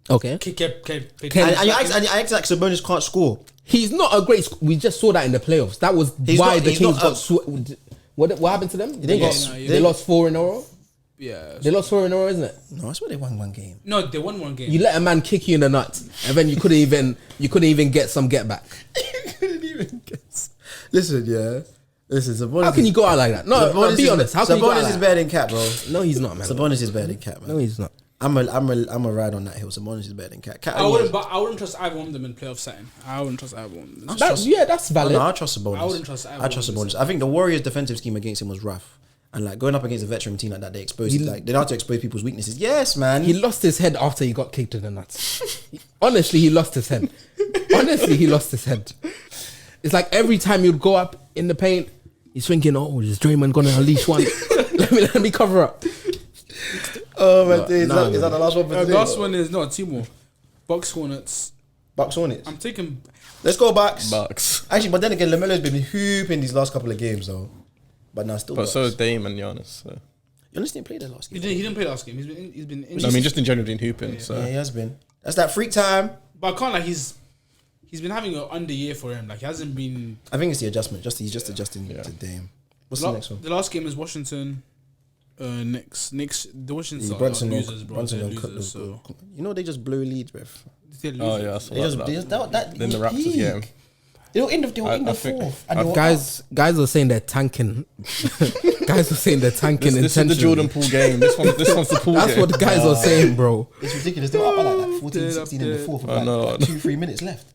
Okay. And you act like Sabonis can't score. He's not a great. We just saw that in the playoffs. That was He's why not- the he's Kings not got. What happened to them? didn't get- They lost 4 in a row. Yeah. They lost 4 in a row, isn't it? No, I swear they won one game. No, they won one game. You let a man kick you in the nuts, and then you couldn't even get some get back. Couldn't even guess. Listen, yeah. Listen, Sabonis. How can you go out like that? No, be honest. How can you go out Sabonis like is that? better than Cat, bro. No, he's not, man. Sabonis is better than Cat, man. No, he's not. I'm a ride on that hill. Sabonis is better than Cat. Cat I wouldn't trust either one of them in playoff setting. I wouldn't trust either one of them. That's valid. No, I trust Sabonis. I wouldn't trust either I trust one of Sabonis. I think the Warriors' defensive scheme against him was rough, and like going up against a veteran team like that, they know how to expose people's weaknesses. Yes, man. He lost his head after he got kicked in the nuts. Honestly, he lost his head. Honestly, he lost his head. It's like every time you'd go up in the paint, he's thinking, "Oh, is Draymond gonna unleash one? let me cover up." Oh my days! Is nah, that the last one for today? Last one is not 2 more. Bucks Hornets. Bucks Hornets. I'm taking. Let's go Bucks. Bucks. Actually, but then again, Lamelo's been hooping these last couple of games though. But now still. But Bucks. so is Dame and Giannis. So. Giannis didn't play the last He game. didn't play last game. He's been injured. I mean, just in general, in hooping. So Yeah, he has been. That's that freak time. But I can't like he's been having an under year for him. Like he hasn't been. I think it's the adjustment. He's just adjusting Yeah. to Dame. What's the next one? The last game is Washington. Knicks. The Washington are Brunson losers, bro. Brunson They're don't cut losers. the. So You know they just blew leads, bruv. they're oh losers. yeah, I saw They just, that. they just that In the Raptors peak. game. They were in the I think- fourth. And they were up. Guys were saying they're tanking. Guys were saying they're tanking This is the intentionally. Jordan Poole game. This one's the Poole That's game. what the guys were saying, bro. It's ridiculous. They were up by like 14, 16 in the fourth with I know. like 2-3 minutes left.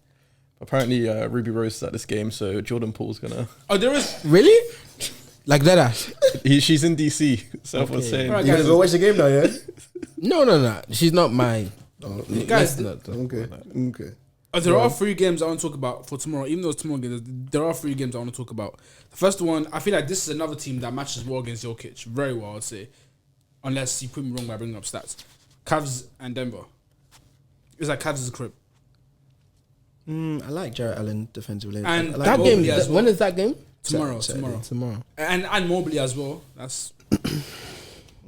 Apparently, Ruby Rose is at this game, so Jordan Poole's gonna. Oh, there is. Really? Like that? She's in DC. Self was saying. Alright, You gonna guys. go watch the game now, yeah? No. She's not my. Guys, Okay. there are 3 games I want to talk about for tomorrow. Even though it's tomorrow games, there are 3 games I want to talk about. The first one, I feel like this is another team that matches well against Jokic. Very well, I'd say. Unless you put me wrong by bringing up stats. Cavs and Denver. It's like Cavs' crib. I like Jarrett Allen defensively. And I like That Mobley game. as well. When is that game? Tomorrow. Tomorrow. And Mobley as well. That's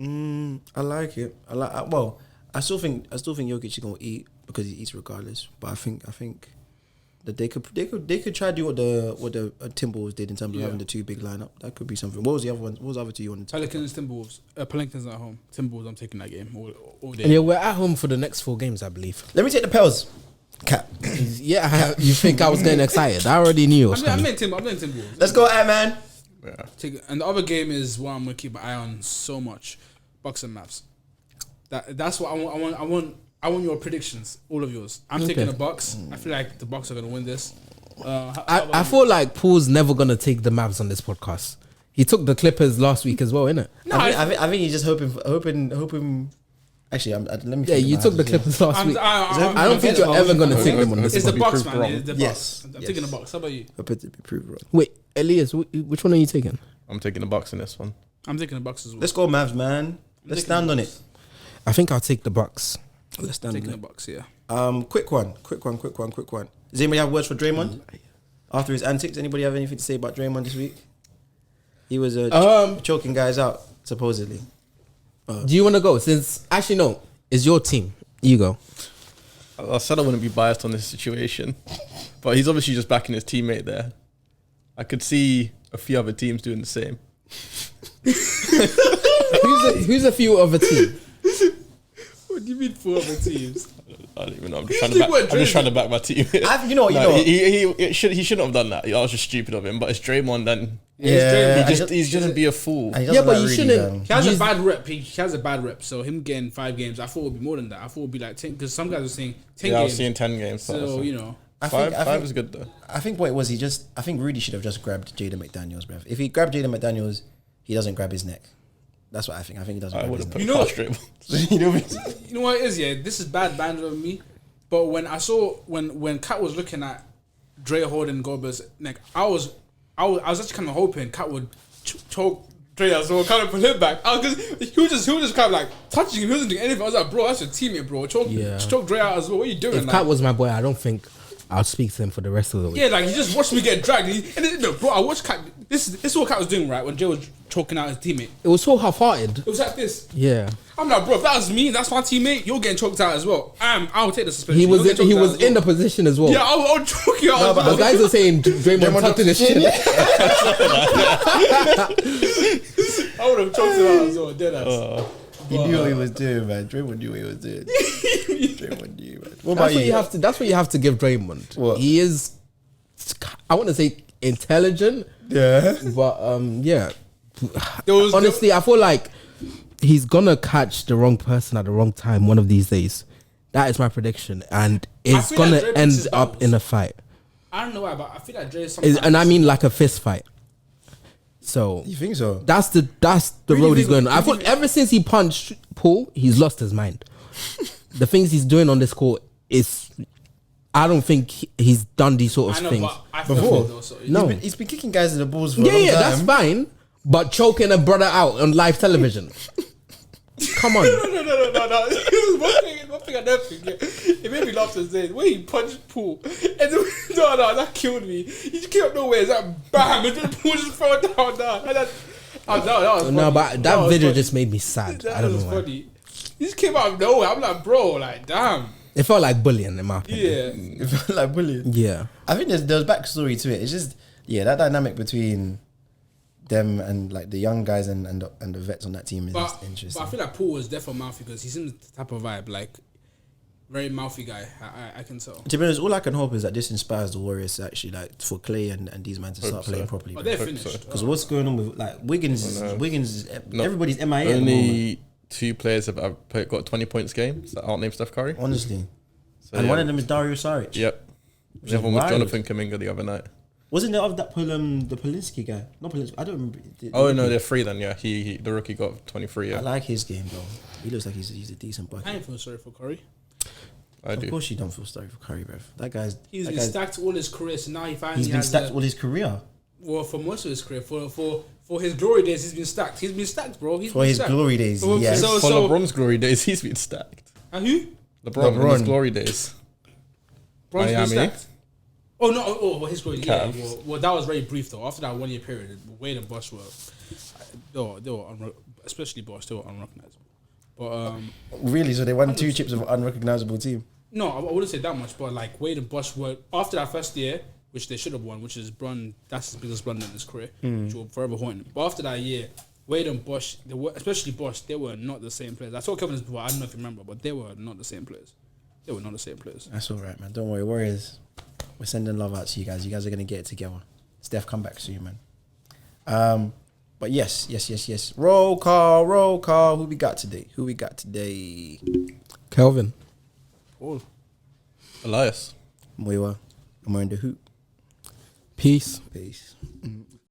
I like it. I still think Jokic is gonna eat because he eats regardless. But I think that they could try to do what the Timberwolves did in terms of having the 2 big lineup. That could be something. What was the other one? What was the other 2 you wanted to? Pelicans, Timberwolves. Pelicans at home. Timberwolves, I'm taking that game all day. And yeah, we're at home for the next 4 games, I believe. Let me take the Pels. Cap. Yeah, you think I was getting excited? I already knew it was I'm coming. in Timberwolves. Let's go, man. Yeah. And the other game is what I'm gonna keep an eye on so much. Bucks and Mavs. That's what I want your predictions, all of yours. I'm taking the Bucks. I feel like the Bucks are gonna win this. I feel like Paul's never gonna take the Mavs on this podcast. He took the Clippers last week as well, innit? No, I think he's just hoping. Actually, let me. Yeah, you took the Clippers last week. I don't think you're ever gonna take them on this It's the podcast. Bucks, Proved man. wrong. It's the Bucks. Yes. I'm taking the Bucks. How about you? Hope it be proved wrong. Wait, Elias, which one are you taking? I'm taking the Bucks in this one. I'm taking the Bucks as well. Let's go, Mavs, man. Let's taking stand the on Bucks. it. I think I'll take the Bucks. Let's stand Taking on the it. Bucks, yeah. Quick one. Does anybody have words for Draymond after his antics? Anybody have anything to say about Draymond this week? He was choking guys out supposedly. Do you want to go? Since actually no, it's your team. You go. I said I wouldn't be biased on this situation, but he's obviously just backing his teammate there. I could see a few other teams doing the same. Who's a few of a team? What do you mean 4 other teams? I don't even know. I'm Who's just doing what, trying to back my team. You know what? He shouldn't have done that. I was just stupid of him. But it's Draymond, and Yeah, he's just be a fool. And he Yeah, doesn't but like you reading, shouldn't. He has a He's- bad rep. He has a bad rep. So him getting 5 games, I thought it would be more than that. I thought it would be like 10. Because some guys were saying 10 Yeah, I games. was seeing 10 games. So, you know. Five is good though. I think what it was, I think Rudy should have just grabbed Jaden McDaniels, bruv. If he grabbed Jaden McDaniels, he doesn't grab his neck. That's what I think. I think he doesn't. I got would have business. put fast dribble. You know what I mean? You know what it is? Yeah, this is bad banter of me. But when I saw when Kat was looking at Dre holding Gober's neck, I was actually kind of hoping Kat would choke Dre as well, kind of pull him back. Because he was just kind of like touching him. He wasn't doing anything. I was like, bro, that's your teammate, bro. Choke Dre out as well. What are you doing? If Kat was my boy, I don't think I'd speak to him for the rest of the week. Yeah, like he just watched me get dragged. Bro, I watched Kat. This is what Kat was doing, right? When Jay was choking out his teammate. It was so half-hearted. It was like this. Yeah. I'm like, bro, if that was me, that's my teammate, you're getting choked out as well. I'll take the suspension. He was You'll get choked he out was as well. in the position as well. Yeah, I'll choke you out as well. The guys are saying Draymond tucked in his chin. I would have choked him out as well, dead ass. He knew what he was doing, man. Draymond knew what he was doing. Draymond knew, man. What about you? That's what you have to give Draymond. What? He is, I want to say intelligent, Yeah. but yeah. Was Honestly, I feel like he's gonna catch the wrong person at the wrong time one of these days. That is my prediction, and it's feel gonna like Dre picks end his up battles. in a fight. I don't know why, but I feel like Dre is sometimes... And I mean like a fist fight. So You think so? that's the road he's going on. I thought ever since he punched Paul, he's lost his mind. The things he's doing on this court is, I don't think he's done these sort I of know, things but I feel Before? though, so No. He's been kicking guys in the balls for a Yeah, long yeah, time. that's fine. But choking a brother out on live television, come on. No. One thing I never forget. It made me laugh to say when he punched Paul. And then, no, that killed me. He just came up nowhere. It's like bam, and then Paul just fell down. That was funny. No, but that was video funny. just made me sad. That I don't was know why. funny. He just came out of nowhere. I'm like, bro, like, damn. It felt like bullying in my opinion. Yeah. It felt like brilliant. Yeah. I think there's backstory to it. It's just that dynamic between them and like the young guys and the vets on that team is just interesting. But I feel like Paul was there for mouthy because he seems the type of vibe, like, very mouthy guy. I can tell. To be honest, all I can hope is that this inspires the Warriors to actually like for Clay and these men to start playing properly. Oh, they're finished. Because what's going on with like Wiggins? Everybody's MIA. at the moment. Only 2 players have got 20 points games that aren't named Steph Curry. Honestly, So, and one of them is Dario Saric. Yep. Which The is other one was wild. Jonathan Kuminga the other night. Wasn't there of that the Polinsky guy? Not Polinsky. I don't remember. Oh no, they're 3 then. Yeah, he the rookie got 23. I Yeah, like his game though. He looks like he's a decent bucket. I ain't feel sorry for Curry. I Of do. course, you don't feel sorry for Curry, bruv. That guy's He's that been guy's- stacked all his career, so now he finally He's been has stacked all his career. well, for most of his career, for his glory days, he's been stacked. He's been stacked, bro. He's For been his stacked. glory days, So- yes. so- For LeBron's glory days, he's been stacked. And who? LeBron in his LeBron. glory days. Bron's been Miami. stacked. Oh no! Oh, his glory. Yeah. Cavs. Well, that was very brief though. After that 1 year period, Wade and Bosh were, especially Bosh, they were unrecognizable. But Really? So they won 2 chips of an unrecognizable team. no, I wouldn't say that much. But like Wade and Bosh were after that first year, which they should have won, which is that's his biggest blunder in his career, which will forever haunt him. But after that year, Wade and Bosh, especially Bosh, they were not the same players. I told Kevin this before. I don't know if you remember, but they were not the same players. They were not the same players. That's all right, man. Don't worry, Warriors. We're sending love out to you guys. You guys are gonna get it together. Steph, come back soon, man. But yes. Roll call. Who we got today? Kelvin. Oh. Elias. Mwewa. I'm wearing the hoop. Peace. Peace.